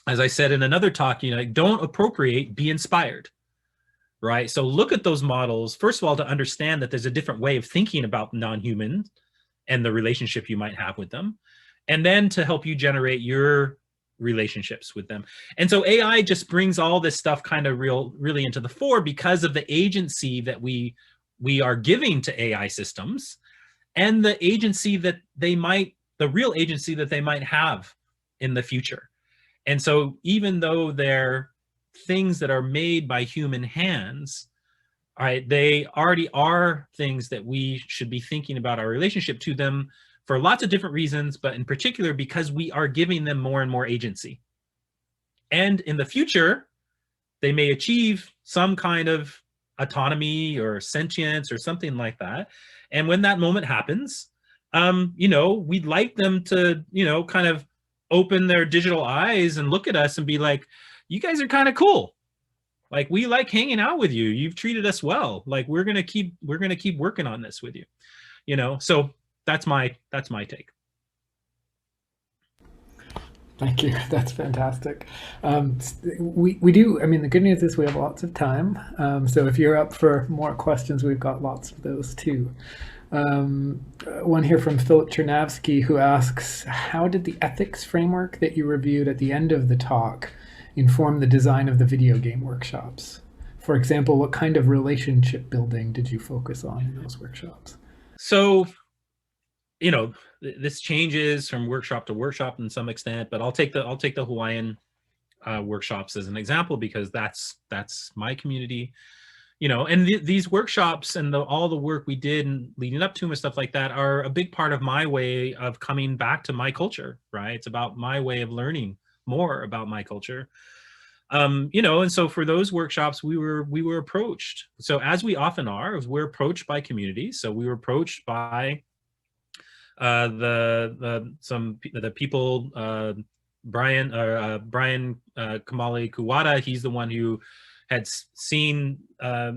As I said in another talk, don't appropriate, be inspired, right? So look at those models, first of all, to understand that there's a different way of thinking about non-human and the relationship you might have with them, and then to help you generate your relationships with them. And so AI just brings all this stuff kind of really into the fore because of the agency that we are giving to AI systems and the agency that the real agency that they might have in the future. And so even though they're things that are made by human hands, right, they already are things that we should be thinking about our relationship to them for lots of different reasons, but in particular because we are giving them more and more agency. And in the future, they may achieve some kind of autonomy or sentience or something like that. And when that moment happens, we'd like them to, kind of open their digital eyes and look at us and be like, you guys are kind of cool. Like, we like hanging out with you. You've treated us well. Like, we're going to keep working on this with you, So that's my take. Thank you. That's fantastic. We do. I mean, the good news is we have lots of time. So if you're up for more questions, we've got lots of those too. One here from Philip Chernavsky, who asks, how did the ethics framework that you reviewed at the end of the talk inform the design of the video game workshops? For example, what kind of relationship building did you focus on in those workshops? So, this changes from workshop to workshop in some extent, but I'll take the Hawaiian workshops as an example because that's my community. And these workshops and all the work we did and leading up to them and stuff like that are a big part of my way of coming back to my culture, right? It's about my way of learning more about my culture. And so for those workshops, we were approached. So as we often are, we're approached by communities. So we were approached by the people, Brian Kamali Kuwata. He's the one who had seen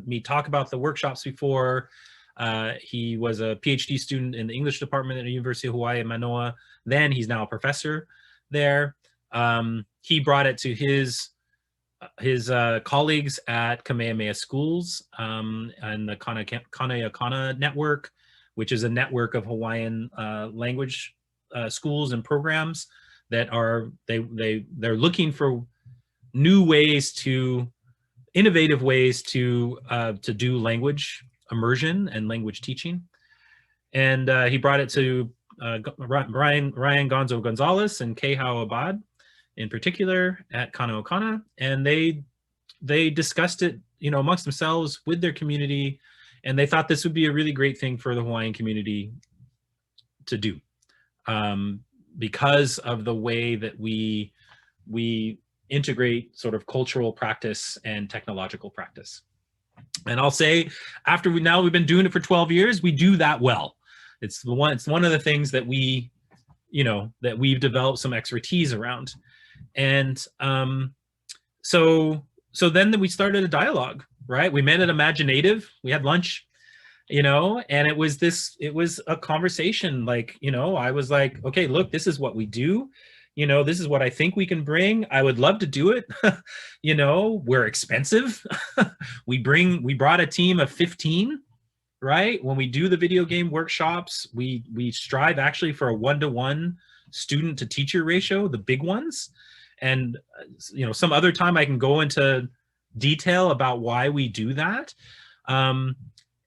me talk about the workshops before. He was a PhD student in the English department at the University of Hawaii in Manoa. Then he's now a professor there. He brought it to his colleagues at Kamehameha Schools and the Kaneakana Network, which is a network of Hawaiian language schools and programs that they're looking for innovative ways to do language immersion and language teaching. And he brought it to Ryan Gonzo Gonzalez and Kehau Abad in particular at Kaneakana, and they discussed it, amongst themselves with their community, and they thought this would be a really great thing for the Hawaiian community to do, because of the way that we integrate sort of cultural practice and technological practice. And I'll say, after we've been doing it for 12 years, we do that well. It's one of the things that we, that we've developed some expertise around. And so then we started a dialogue, right? We met at Imaginative, we had lunch, and it was a conversation. Like, I was like, okay, look, this is what we do. This is what I think we can bring. I would love to do it. We're expensive. We brought a team of 15, right? When we do the video game workshops, we strive actually for a 1-to-1 student to teacher ratio, the big ones. And, some other time I can go into detail about why we do that. And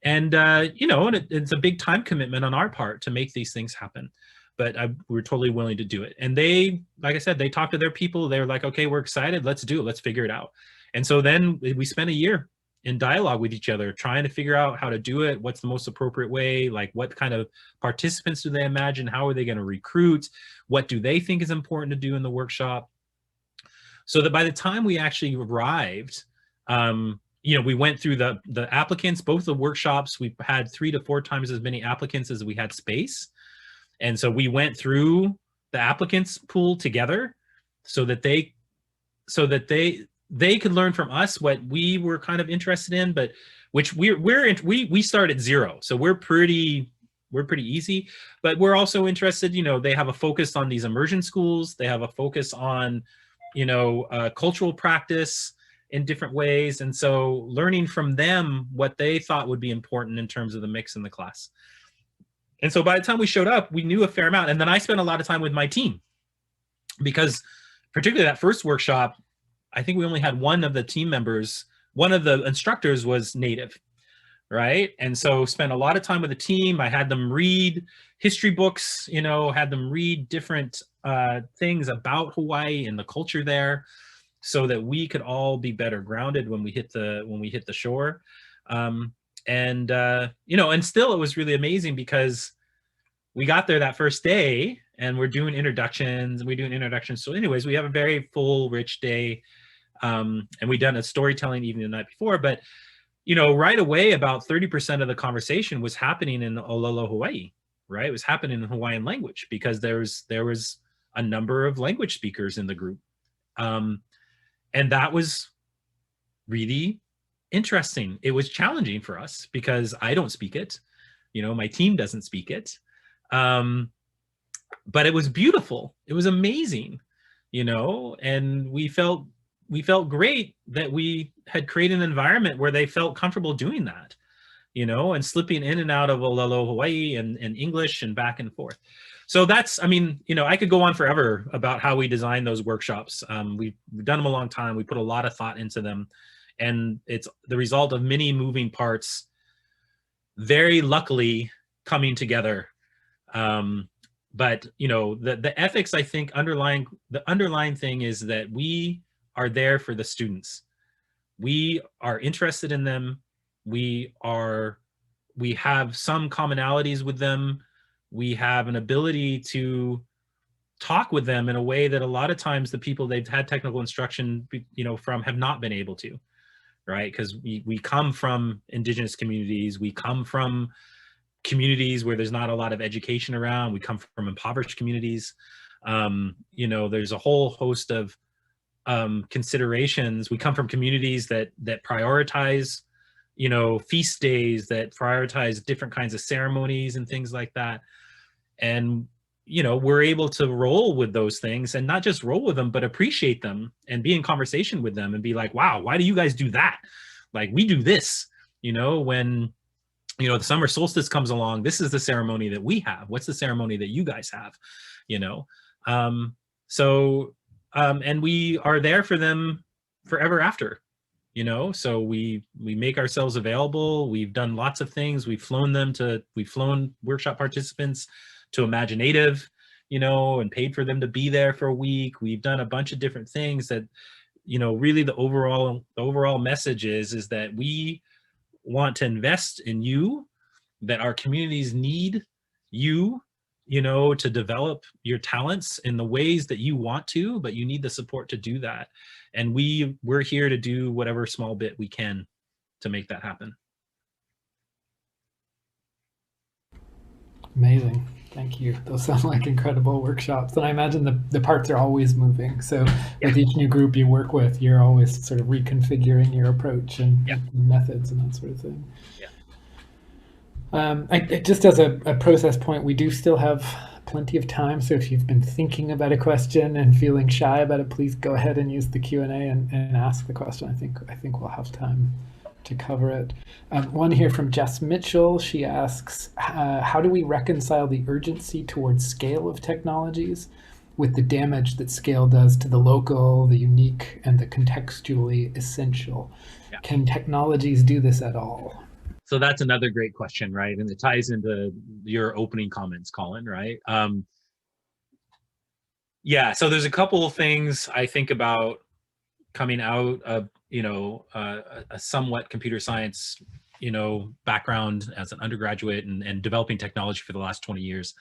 it's a big time commitment on our part to make these things happen. But we're totally willing to do it. And they, like I said, they talked to their people. They were like, okay, we're excited. Let's do it. Let's figure it out. And so then we spent a year in dialogue with each other, trying to figure out how to do it. What's the most appropriate way? Like, what kind of participants do they imagine? How are they going to recruit? What do they think is important to do in the workshop? So that by the time we actually arrived, we went through the applicants, both the workshops. We had 3 to 4 times as many applicants as we had space. And so we went through the applicants pool together so that they could learn from us what we were kind of interested in, but which we start at 0. So we're pretty easy, but we're also interested, they have a focus on these immersion schools. They have a focus on, cultural practice in different ways. And so learning from them what they thought would be important in terms of the mix in the class. And so by the time we showed up, we knew a fair amount. And then I spent a lot of time with my team, because particularly that first workshop, I think we only had one of the team members, one of the instructors was Native, right? And so spent a lot of time with the team. I had them read history books, had them read different things about Hawaii and the culture there, so that we could all be better grounded when we hit the shore. And still it was really amazing, because we got there that first day and we're doing introductions. So anyways, we have a very full, rich day. And we'd done a storytelling evening the night before, but, right away, about 30% of the conversation was happening in Olelo, Hawaii, right? It was happening in Hawaiian language, because there was a number of language speakers in the group. And that was really interesting. It was challenging for us because I don't speak it, my team doesn't speak it. But it was beautiful. It was amazing, and we felt great that we had created an environment where they felt comfortable doing that, and slipping in and out of Olelo, Hawaii and English and back and forth. So that's, I could go on forever about how we designed those workshops. We've done them a long time. We put a lot of thought into them. And it's the result of many moving parts, very luckily coming together. But the ethics, I think, the underlying thing is that we are there for the students. We are interested in them. We have some commonalities with them. We have an ability to talk with them in a way that a lot of times the people they've had technical instruction, from have not been able to. Right? Because we come from Indigenous communities. We come from communities where there's not a lot of education around. We come from impoverished communities. There's a whole host of considerations. We come from communities that prioritize, feast days, that prioritize different kinds of ceremonies and things like that. And we're able to roll with those things, and not just roll with them, but appreciate them and be in conversation with them and be like, wow, why do you guys do that? Like, we do this, when, the summer solstice comes along, this is the ceremony that we have. What's the ceremony that you guys have? And we are there for them forever after, so we make ourselves available. We've done lots of things. We've flown workshop participants to Imaginative, and paid for them to be there for a week. We've done a bunch of different things that, really the overall message is that we want to invest in you, that our communities need you, to develop your talents in the ways that you want to, but you need the support to do that. And we're here to do whatever small bit we can to make that happen. Amazing. Thank you. Those sound like incredible workshops. And I imagine the parts are always moving. So with each new group you work with, you're always sort of reconfiguring your approach and methods and that sort of thing. Just as a process point, we do still have plenty of time. So if you've been thinking about a question and feeling shy about it, please go ahead and use the Q&A and ask the question. I think we'll have time to cover it. One here from Jess Mitchell. She asks, how do we reconcile the urgency towards scale of technologies with the damage that scale does to the local, the unique, and the contextually essential? Yeah. Can technologies do this at all? So that's another great question, right? And it ties into your opening comments, Colin, right? Yeah, so there's a couple of things I think about coming out of, a somewhat computer science, background as an undergraduate and developing technology for the last 20 years.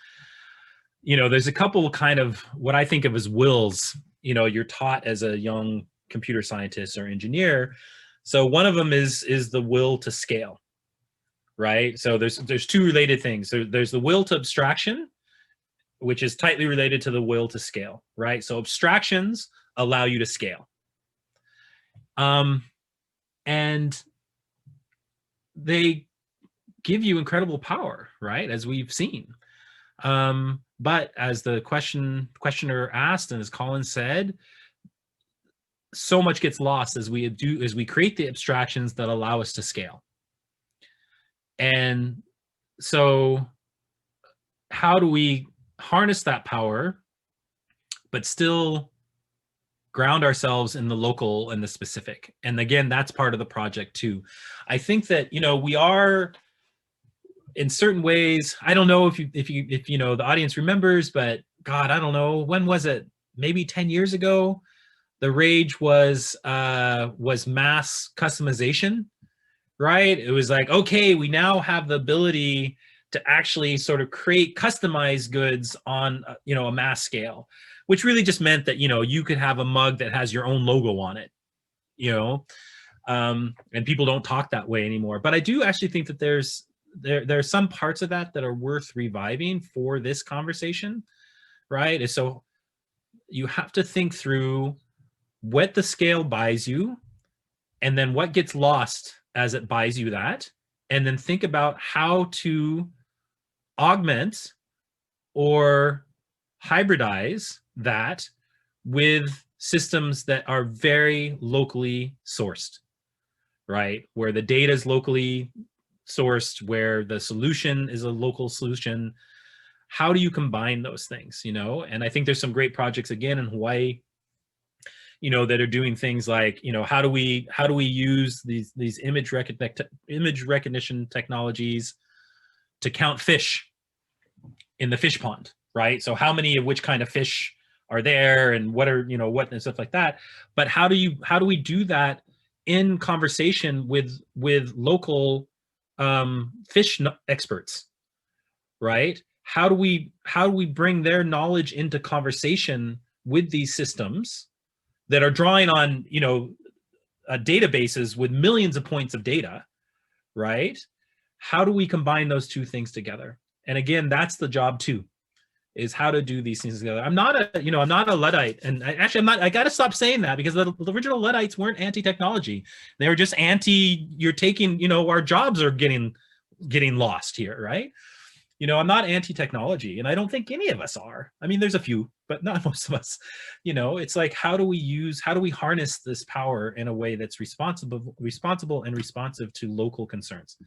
There's a couple kind of what I think of as wills, you're taught as a young computer scientist or engineer. So one of them is the will to scale. Right. So there's two related things. There's the will to abstraction, which is tightly related to the will to scale. Right. So abstractions allow you to scale. And they give you incredible power, right? As we've seen. But as the questioner asked, and as Colin said, so much gets lost as we create the abstractions that allow us to scale. And so how do we harness that power, but still ground ourselves in the local and the specific? And again, that's part of the project too. I think that, we are in certain ways, I don't know if the audience remembers, but God, I don't know, when was it? Maybe 10 years ago, the rage was mass customization. Right? It was like, okay, we now have the ability to actually sort of create customized goods on, a mass scale, which really just meant that, you could have a mug that has your own logo on it, and people don't talk that way anymore. But I do actually think that there are some parts of that are worth reviving for this conversation, right? And so you have to think through what the scale buys you and then what gets lost as it buys you that, and then think about how to augment or hybridize that with systems that are very locally sourced, right? Where the data is locally sourced, where the solution is a local solution. How do you combine those things, And I think there's some great projects, again, in Hawaii, that are doing things like, how do we use these image recognition technologies to count fish in the fish pond, right? So how many of which kind of fish are there and what are, what and stuff like that. But how do we do that in conversation with local fish experts, right? How do we bring their knowledge into conversation with these systems that are drawing on, databases with millions of points of data, right? How do we combine those two things together? And again, that's the job too, is how to do these things together. I'm not a Luddite, and I got to stop saying that, because the original Luddites weren't anti-technology. They were just you're taking, our jobs are getting lost here, right? I'm not anti-technology, and I don't think any of us are. I mean, there's a few, but not most of us. It's like, how do we harness this power in a way that's responsible and responsive to local concerns?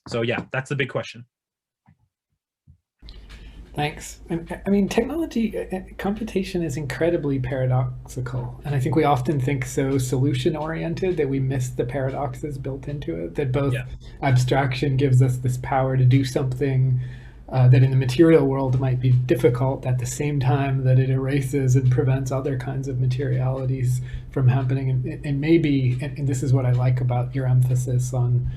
So yeah, that's the big question. Thanks. I mean, computation is incredibly paradoxical. And I think we often think so solution-oriented that we miss the paradoxes built into it, that both abstraction gives us this power to do something that in the material world might be difficult, at the same time that it erases and prevents other kinds of materialities from happening. And maybe, and this is what I like about your emphasis on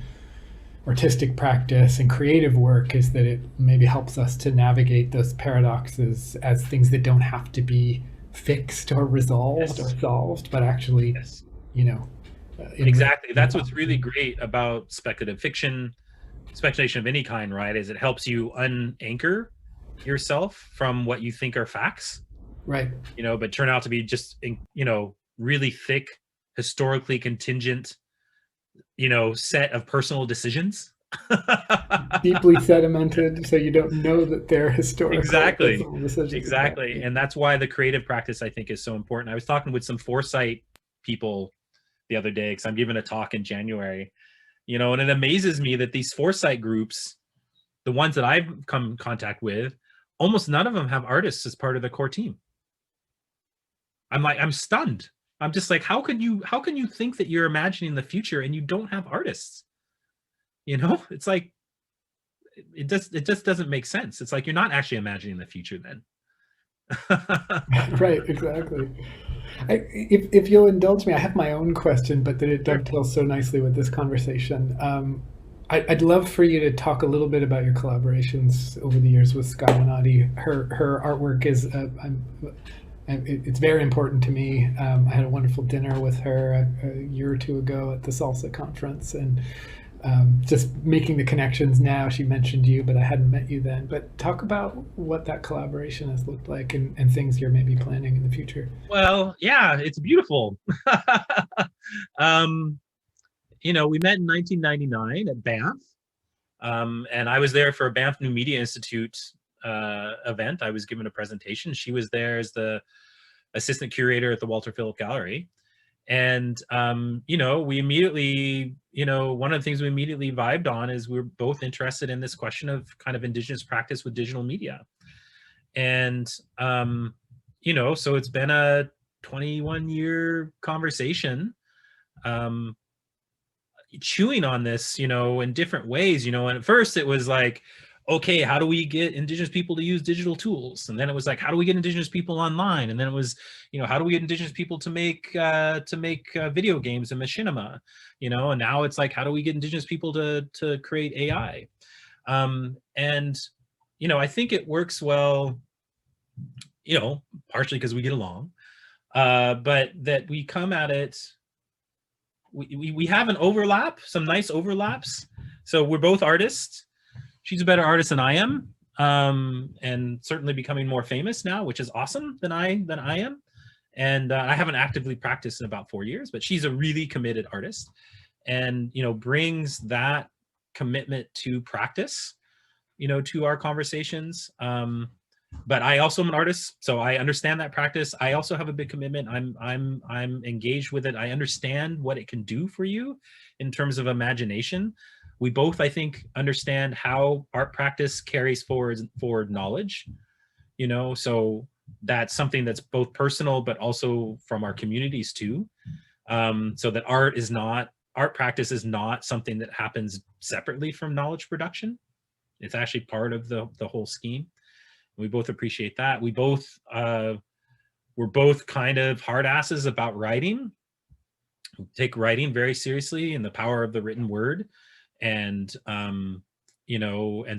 artistic practice and creative work is that it maybe helps us to navigate those paradoxes as things that don't have to be fixed or resolved or Yes. solved, but actually, Yes. you know, emerge Exactly. in That's what's really possibility. great about speculative fiction, speculation of any kind, right? Is it helps you unanchor yourself from what you think are facts, Right. but turn out to be just, really thick, historically contingent, set of personal decisions. Deeply sedimented, so you don't know that they're historical Exactly. personal decisions. Exactly. Exactly. And that's why the creative practice, I think, is so important. I was talking with some foresight people the other day because I'm giving a talk in January, and it amazes me that these foresight groups, the ones that I've come in contact with, almost none of them have artists as part of the core team. I'm stunned. I'm just like, how can you think that you're imagining the future and you don't have artists? It's like it just doesn't make sense. It's like you're not actually imagining the future then. Right, exactly. If you'll indulge me, I have my own question, but that it Sure. dovetails so nicely with this conversation. I'd love for you to talk a little bit about your collaborations over the years with Sky Manati. Her artwork is it's very important to me. I had a wonderful dinner with her a year or two ago at the Salsa conference, and just making the connections now. She mentioned you, but I hadn't met you then. But talk about what that collaboration has looked like, and things you're maybe planning in the future. Well, yeah, it's beautiful. um, we met in 1999 at Banff, and I was there for a Banff New Media Institute event. I was given a presentation. She was there as the assistant curator at the Walter Phillip Gallery. And, we immediately, one of the things we immediately vibed on is we're both interested in this question of kind of Indigenous practice with digital media. And, so it's been a 21-year conversation, um, chewing on this, in different ways, and at first it was like, okay, how do we get Indigenous people to use digital tools? And then it was like, how do we get Indigenous people online? And then it was, how do we get Indigenous people to make video games and machinima? And now it's like, how do we get Indigenous people to create AI? And I think it works well, partially because we get along, but that we come at it. We have an overlap, some nice overlaps. So we're both artists. She's a better artist than I am, and certainly becoming more famous now, which is awesome than I am. And I haven't actively practiced in about 4 years, but she's a really committed artist, and brings that commitment to practice, to our conversations. But I also am an artist, so I understand that practice. I also have a big commitment. I'm engaged with it. I understand what it can do for you in terms of imagination. We both, I think, understand how art practice carries forward knowledge. So that's something that's both personal, but also from our communities too. So that art practice is not something that happens separately from knowledge production. It's actually part of the whole scheme. We both appreciate that. We're both kind of hard asses about writing. We take writing very seriously and the power of the written word. And and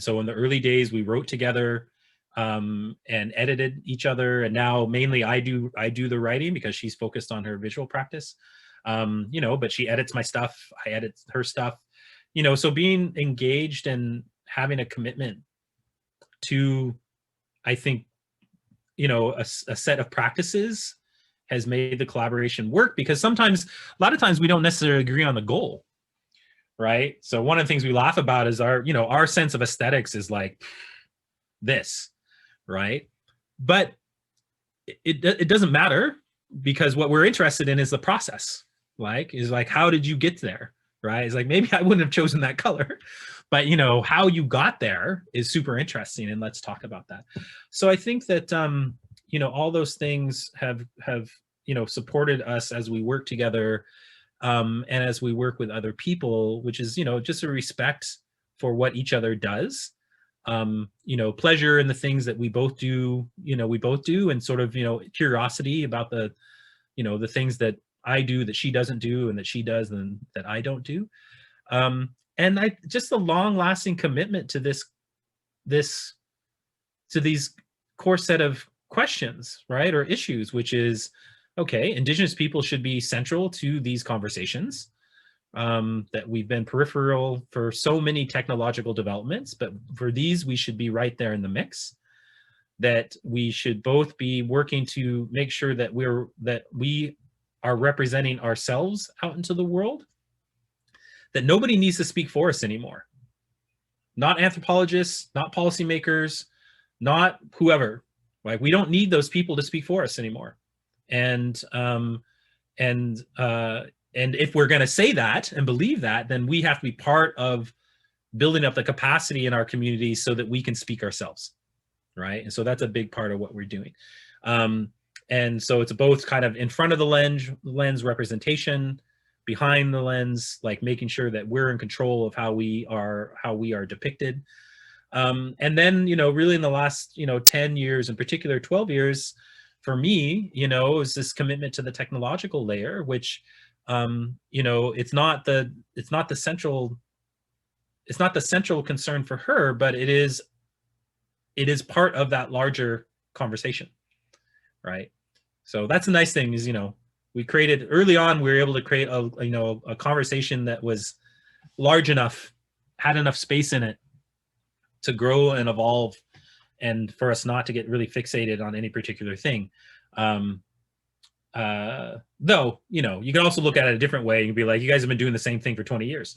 so in the early days we wrote together, and edited each other. And now mainly I do the writing because she's focused on her visual practice. But she edits my stuff, I edit her stuff. So being engaged and having a commitment to, I think, a set of practices has made the collaboration work, because a lot of times we don't necessarily agree on the goal, right? So one of the things we laugh about is our sense of aesthetics is like this, right? But it doesn't matter, because what we're interested in is the process. Is like, how did you get there, right? It's like, maybe I wouldn't have chosen that color, but how you got there is super interesting, and let's talk about that. So I think that all those things have supported us as we work together, and as we work with other people, which is just a respect for what each other does, pleasure in the things that we both do, and sort of curiosity about the things that I do that she doesn't do, and that she does and that I don't do. and I just the long-lasting commitment to this to these core set of questions, right, or issues, which is, okay, Indigenous people should be central to these conversations, that we've been peripheral for so many technological developments, but for these, we should be right there in the mix, that we should both be working to make sure that we are representing ourselves out into the world, that nobody needs to speak for us anymore. Not anthropologists, not policymakers, not whoever. Like, we don't need those people to speak for us anymore. And if we're going to say that and believe that, then we have to be part of building up the capacity in our communities so that we can speak ourselves, right? And so that's a big part of what we're doing. And so it's both kind of in front of the lens representation, behind the lens, like making sure that we're in control of how we are depicted. And then, really in the last, 10 years, in particular 12 years, for me, is this commitment to the technological layer, which, it's not the central concern for her, but it is part of that larger conversation, right? So that's a nice thing is, we created early on, we were able to create a conversation that was large enough, had enough space in it to grow and evolve, and for us not to get really fixated on any particular thing. Though, you can also look at it a different way and be like, you guys have been doing the same thing for 20 years.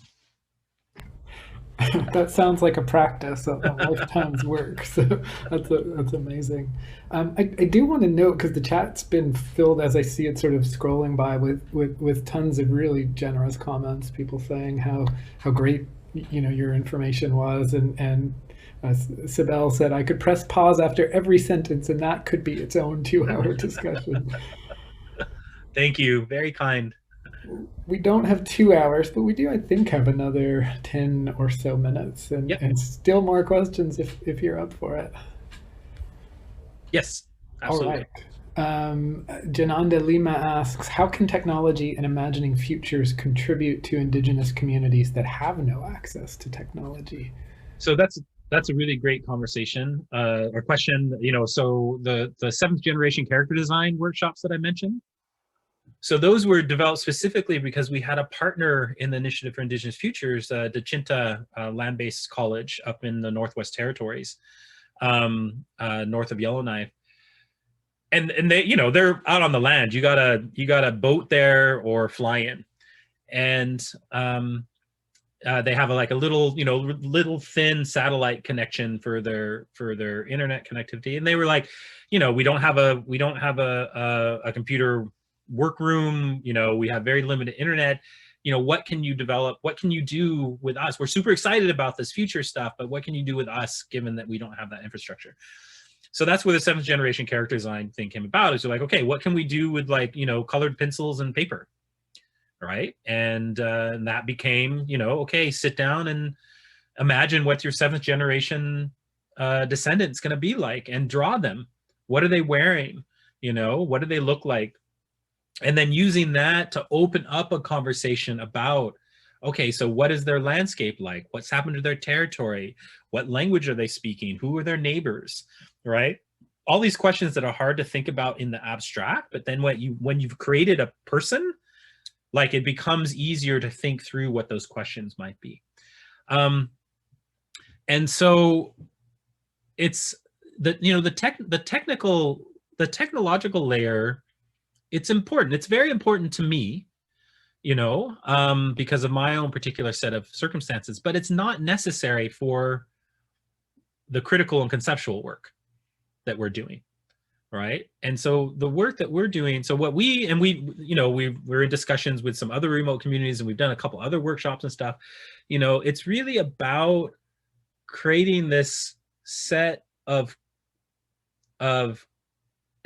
That sounds like a practice, a lifetime's work. So that's amazing. I do want to note, because the chat's been filled as I see it sort of scrolling by with tons of really generous comments, people saying how great your information was, and Sibel said I could press pause after every sentence, and that could be its own 2-hour discussion. Thank you, very kind. We don't have 2 hours, but we do, I think, have another 10 or so minutes, and, Yep. and still more questions if you're up for it. Yes, absolutely. All right. Jananda Lima asks, how can technology and imagining futures contribute to Indigenous communities that have no access to technology? So that's a really great conversation or question. So the 7th generation character design workshops that I mentioned, so those were developed specifically because we had a partner in the Initiative for Indigenous Futures, Dechinta Land-Based College up in the Northwest Territories, north of Yellowknife. And they, they're out on the land. You gotta boat there or fly in. And they have a little thin satellite connection for their internet connectivity. And they were like, we don't have a computer workroom, we have very limited internet, what can you develop, what can you do with us? We're super excited about this future stuff, but what can you do with us given that we don't have that infrastructure? So that's where the 7th generation character design thing came about. Is like, okay, what can we do with colored pencils and paper, right? And that became, okay, sit down and imagine what your 7th generation descendant's going to be like and draw them. What are they wearing? What do they look like? And then using that to open up a conversation about, okay, so what is their landscape like? What's happened to their territory? What language are they speaking? Who are their neighbors, right? All these questions that are hard to think about in the abstract, but then when you've created a person, like, it becomes easier to think through what those questions might be. And so it's the technological layer. It's important. It's very important to me, because of my own particular set of circumstances, but it's not necessary for the critical and conceptual work that we're doing, right? And so the work that we're doing, so what we're in discussions with some other remote communities, and we've done a couple other workshops and stuff, it's really about creating this set of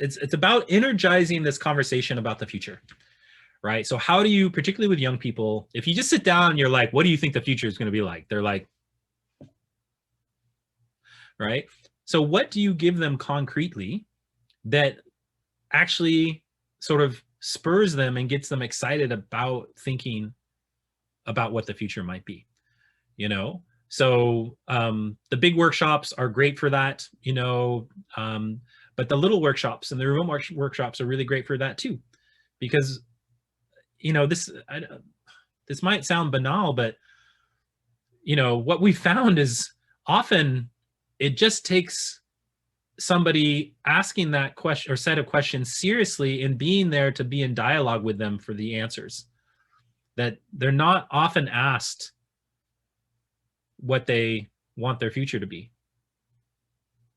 it's about energizing this conversation about the future, right? So how do you, particularly with young people, if you just sit down and you're like, what do you think the future is going to be like? They're like, right? So what do you give them concretely that actually sort of spurs them and gets them excited about thinking about what the future might be? So the big workshops are great for that, but the little workshops and the remote workshops are really great for that too, because this might sound banal, but what we found is often it just takes somebody asking that question or set of questions seriously and being there to be in dialogue with them for the answers, that they're not often asked what they want their future to be,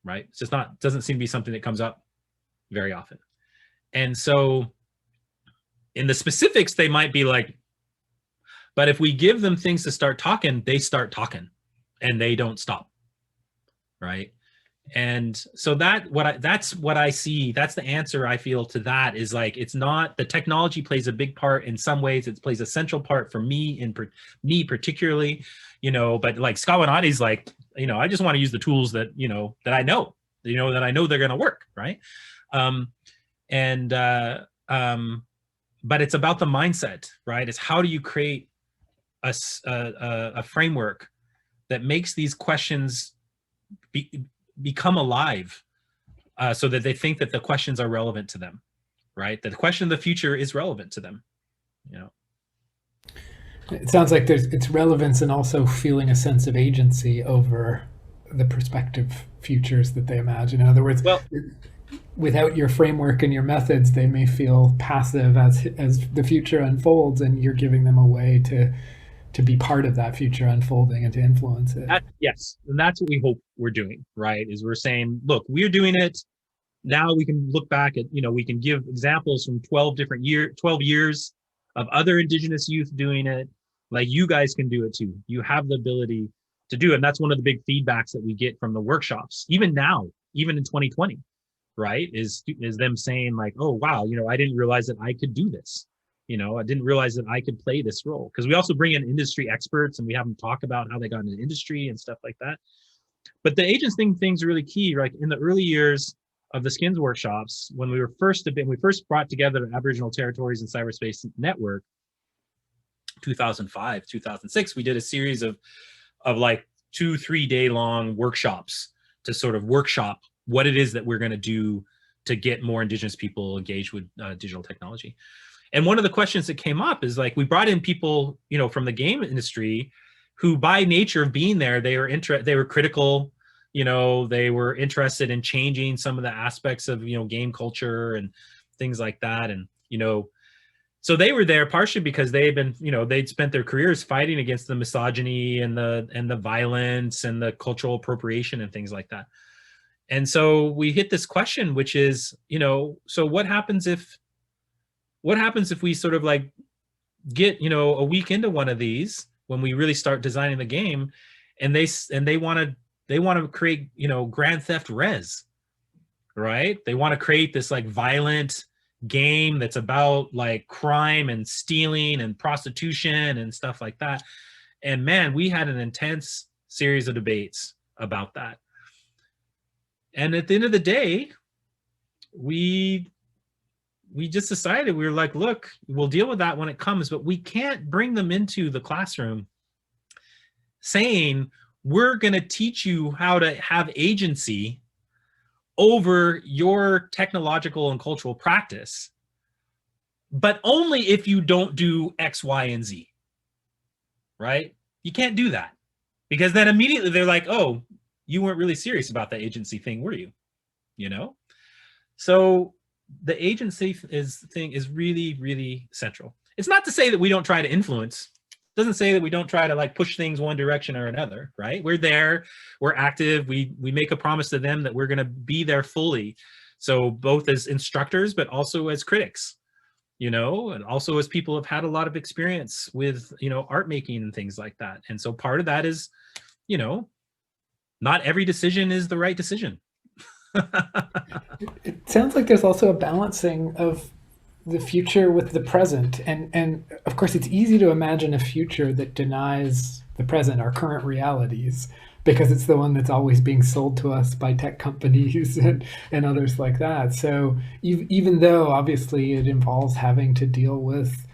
right? It's just not, doesn't seem to be something that comes up very often. And so in the specifics, they might be like, but if we give them things to start talking, they start talking and they don't stop, right? And so that's what I see. That's the answer I feel to that, is like, it's not, the technology plays a big part in some ways. It plays a central part for me, me particularly, but like Scott Wanati's like, I just want to use the tools that, that I know, that I know they're going to work. Right. But it's about the mindset, right? It's how do you create a framework that makes these questions become alive, so that they think that the questions are relevant to them, right? That the question of the future is relevant to them. It sounds like it's relevance and also feeling a sense of agency over the prospective futures that they imagine. In other words, well, without your framework and your methods, they may feel passive as the future unfolds, and you're giving them a way to be part of that future unfolding and to influence it. Yes, and that's what we hope we're doing, right? Is we're saying, look, we're doing it. Now we can look back at, we can give examples from 12 years of other Indigenous youth doing it. Like, you guys can do it too. You have the ability to do it. And that's one of the big feedbacks that we get from the workshops, even now, even in 2020, right? Is them saying like, oh, wow, I didn't realize that I could do this. I didn't realize that I could play this role, because we also bring in industry experts and we have them talk about how they got into industry and stuff like that. But the agents thing's really key. Like in the early years of the skins workshops, when we first brought together the Aboriginal Territories and Cyberspace Network, 2005, 2006, we did a series of like 2-3 day long workshops to sort of workshop what it is that we're going to do to get more Indigenous people engaged with digital technology. And one of the questions that came up is like, we brought in people, from the game industry, who by nature of being there, they were critical, they were interested in changing some of the aspects of, game culture and things like that. And, so they were there partially because they'd been, they'd spent their careers fighting against the misogyny and the violence and the cultural appropriation and things like that. And so we hit this question, which is, so what happens if we sort of like get, a week into one of these, when we really start designing the game, and they want to create, Grand Theft Res, right? They want to create this like violent game that's about like crime and stealing and prostitution and stuff like that. And man, we had an intense series of debates about that. And at the end of the day, we just decided, we were like, look, we'll deal with that when it comes, but we can't bring them into the classroom saying, we're going to teach you how to have agency over your technological and cultural practice, but only if you don't do X, Y, and Z, right? You can't do that, because then immediately they're like, oh, you weren't really serious about that agency thing, were you? So the agency thing is really, really central. It's not to say that we don't try to influence. It doesn't say that we don't try to like push things one direction or another, right? We're there, we're active. We make a promise to them that we're going to be there fully. So both as instructors, but also as critics, and also as people have had a lot of experience with, art making and things like that. And so part of that is, not every decision is the right decision. It sounds like there's also a balancing of the future with the present, and of course it's easy to imagine a future that denies the present, our current realities, because it's the one that's always being sold to us by tech companies and others like that. So even though obviously it involves having to deal with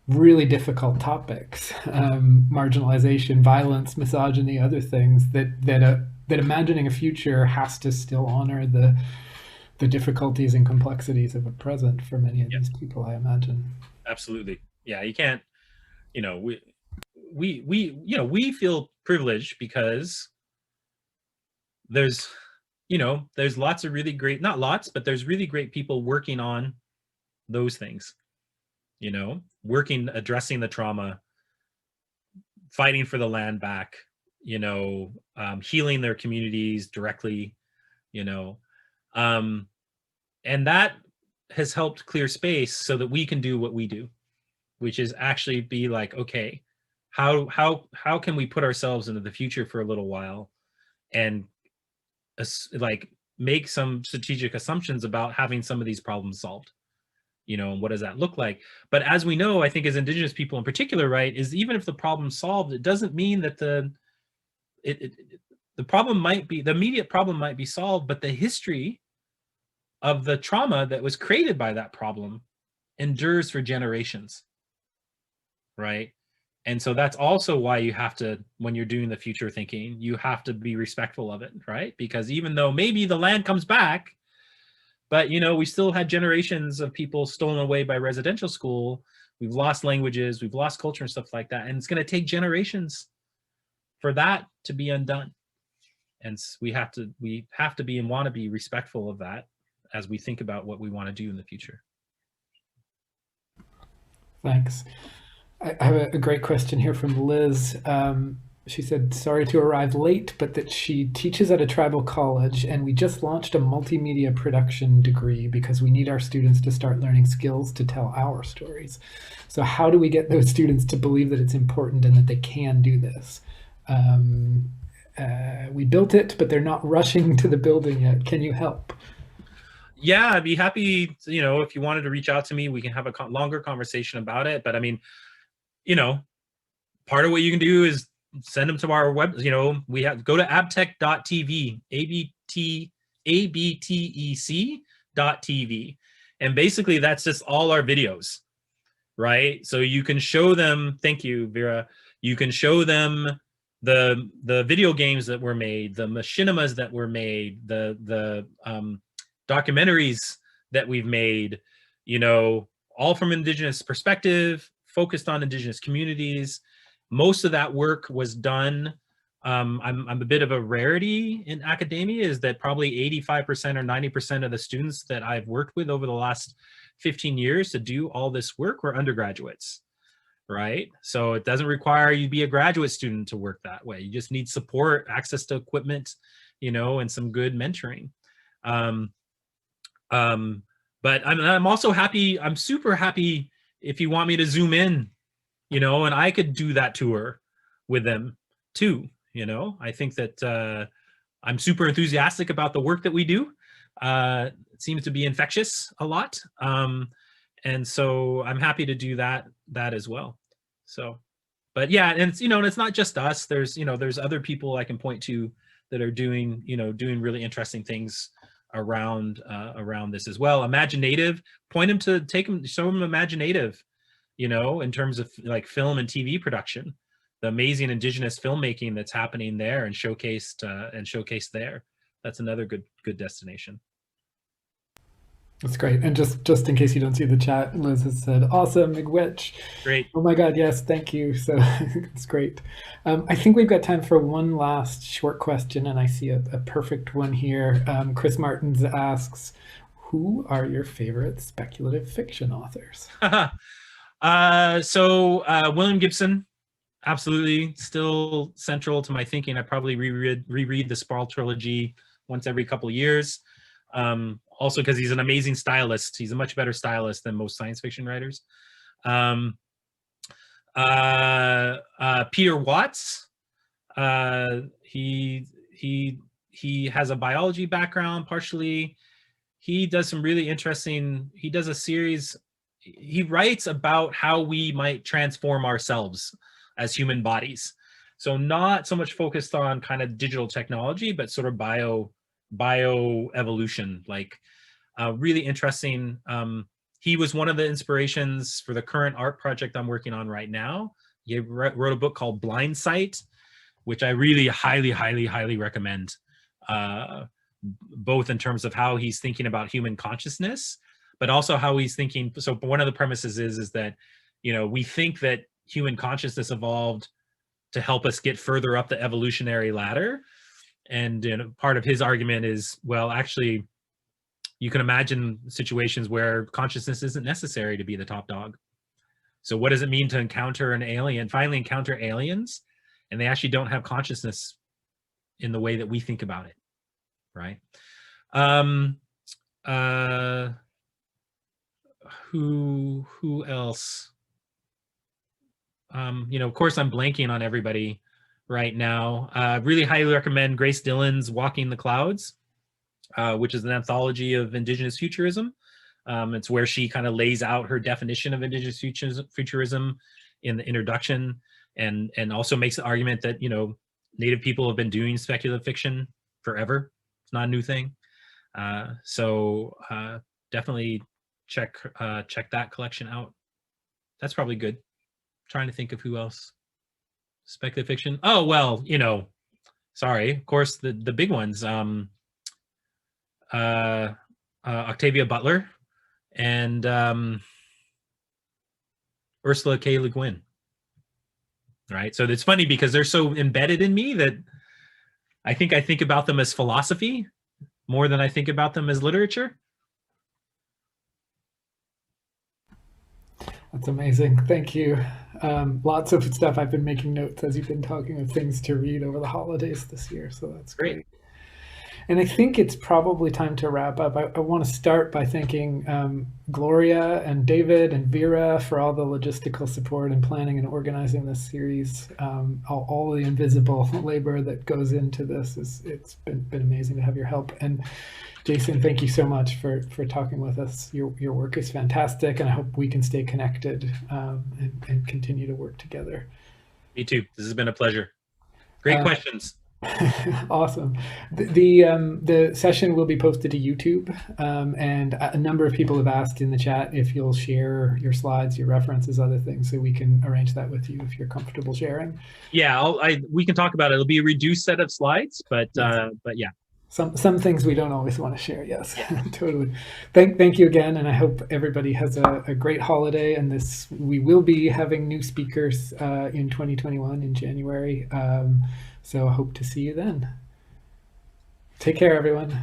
really difficult topics, marginalization, violence, misogyny, other things that imagining a future has to still honor the difficulties and complexities of a present for many of Yeah, these people, I imagine. absolutely. Yeah, you can't, you know, we feel privileged because there's, there's lots of really great, not lots, but there's really great people working on those things, working, addressing the trauma, fighting for the land back, healing their communities directly, you know, um, and that has helped clear space so that we can do what we do, which is actually be like, okay, how can we put ourselves into the future for a little while and like make some strategic assumptions about having some of these problems solved, and what does that look like? But as we know, I think as Indigenous people in particular, right, is even if the problem's solved, it doesn't mean that it, it, the problem might be, the immediate problem might be solved, but the history of the trauma that was created by that problem endures for generations, right? And so that's also why you have to, when you're doing the future thinking, you have to be respectful of it, right? Because even though maybe the land comes back, but we still had generations of people stolen away by residential school. We've lost languages, we've lost culture and stuff like that, and it's going to take generations for that to be undone. And we have to be and want to be respectful of that as we think about what we want to do in the future. Thanks. I have a great question here from Liz. She said, sorry to arrive late, but that she teaches at a tribal college and we just launched a multimedia production degree because we need our students to start learning skills to tell our stories. So, how do we get those students to believe that it's important and that they can do this? We built it, but they're not rushing to the building yet. Can you help? Yeah, I'd be happy, if you wanted to reach out to me, we can have a longer conversation about it. But I mean, part of what you can do is send them to our web, we have, go to abtech.tv, abtec.tv. And basically that's just all our videos, right? So you can show them, thank you, Vera, you can show them the video games that were made, the machinimas that were made, the documentaries that we've made, all from Indigenous perspective, focused on Indigenous communities. Most of that work was done. I'm a bit of a rarity in academia, is that probably 85% or 90% of the students that I've worked with over the last 15 years to do all this work were undergraduates, right? So it doesn't require you be a graduate student to work that way. You just need support, access to equipment, and some good mentoring. But I'm also happy, I'm super happy if you want me to zoom in, and I could do that tour with them too. I think that I'm super enthusiastic about the work that we do. It seems to be infectious a lot. And so I'm happy to do that as well. So, but yeah, and it's, and it's not just us. There's other people I can point to that are doing really interesting things around this as well. Imaginative, point them to show them Imaginative, in terms of like film and TV production, the amazing Indigenous filmmaking that's happening there and showcased there. That's another good destination. That's great. And just in case you don't see the chat, Liz has said, awesome, McWitch. Great. Oh my God, yes, thank you. So it's great. I think we've got time for one last short question, and I see a perfect one here. Chris Martins asks, who are your favorite speculative fiction authors? So William Gibson, absolutely still central to my thinking. I probably reread the Sprawl trilogy once every couple of years. Also because he's an amazing stylist. He's a much better stylist than most science fiction writers. Peter Watts, he has a biology background partially. He does some really interesting, he does a series, he writes about how we might transform ourselves as human bodies. So not so much focused on kind of digital technology, but sort of bio evolution, like really interesting. he was one of the inspirations for the current art project I'm working on right now. He wrote a book called Blind Sight, which I really highly recommend, both in terms of how he's thinking about human consciousness, but also how he's thinking. So one of the premises is that, we think that human consciousness evolved to help us get further up the evolutionary ladder. And part of his argument is, well, actually, you can imagine situations where consciousness isn't necessary to be the top dog. So what does it mean to encounter an alien, finally encounter aliens, and they actually don't have consciousness in the way that we think about it, right? Who else? Of course, I'm blanking on everybody right now. Really highly recommend Grace Dillon's Walking the Clouds, which is an anthology of Indigenous Futurism. It's where she kind of lays out her definition of Indigenous Futurism in the introduction, and also makes the argument that, Native people have been doing speculative fiction forever. It's not a new thing. So definitely check that collection out. That's probably good. Trying to think of who else. Speculative fiction. Oh, well, sorry. Of course, the big ones. Octavia Butler and Ursula K. Le Guin. Right. So it's funny because they're so embedded in me that I think about them as philosophy more than I think about them as literature. That's amazing. Thank you. Lots of stuff. I've been making notes as you've been talking of things to read over the holidays this year. So that's great. And I think it's probably time to wrap up. I want to start by thanking Gloria and David and Vera for all the logistical support and planning and organizing this series. All the invisible labor that goes into this it's been amazing to have your help. And Jason, thank you so much for talking with us. Your work is fantastic, and I hope we can stay connected and continue to work together. Me too. This has been a pleasure. Great questions. Awesome. The session will be posted to YouTube, and a number of people have asked in the chat if you'll share your slides, your references, other things, so we can arrange that with you if you're comfortable sharing. Yeah, we can talk about it. It'll be a reduced set of slides, but yeah. Some things we don't always want to share. Yes, yeah. Totally. Thank you again, and I hope everybody has a great holiday. And we will be having new speakers in 2021 in January. So I hope to see you then. Take care, everyone.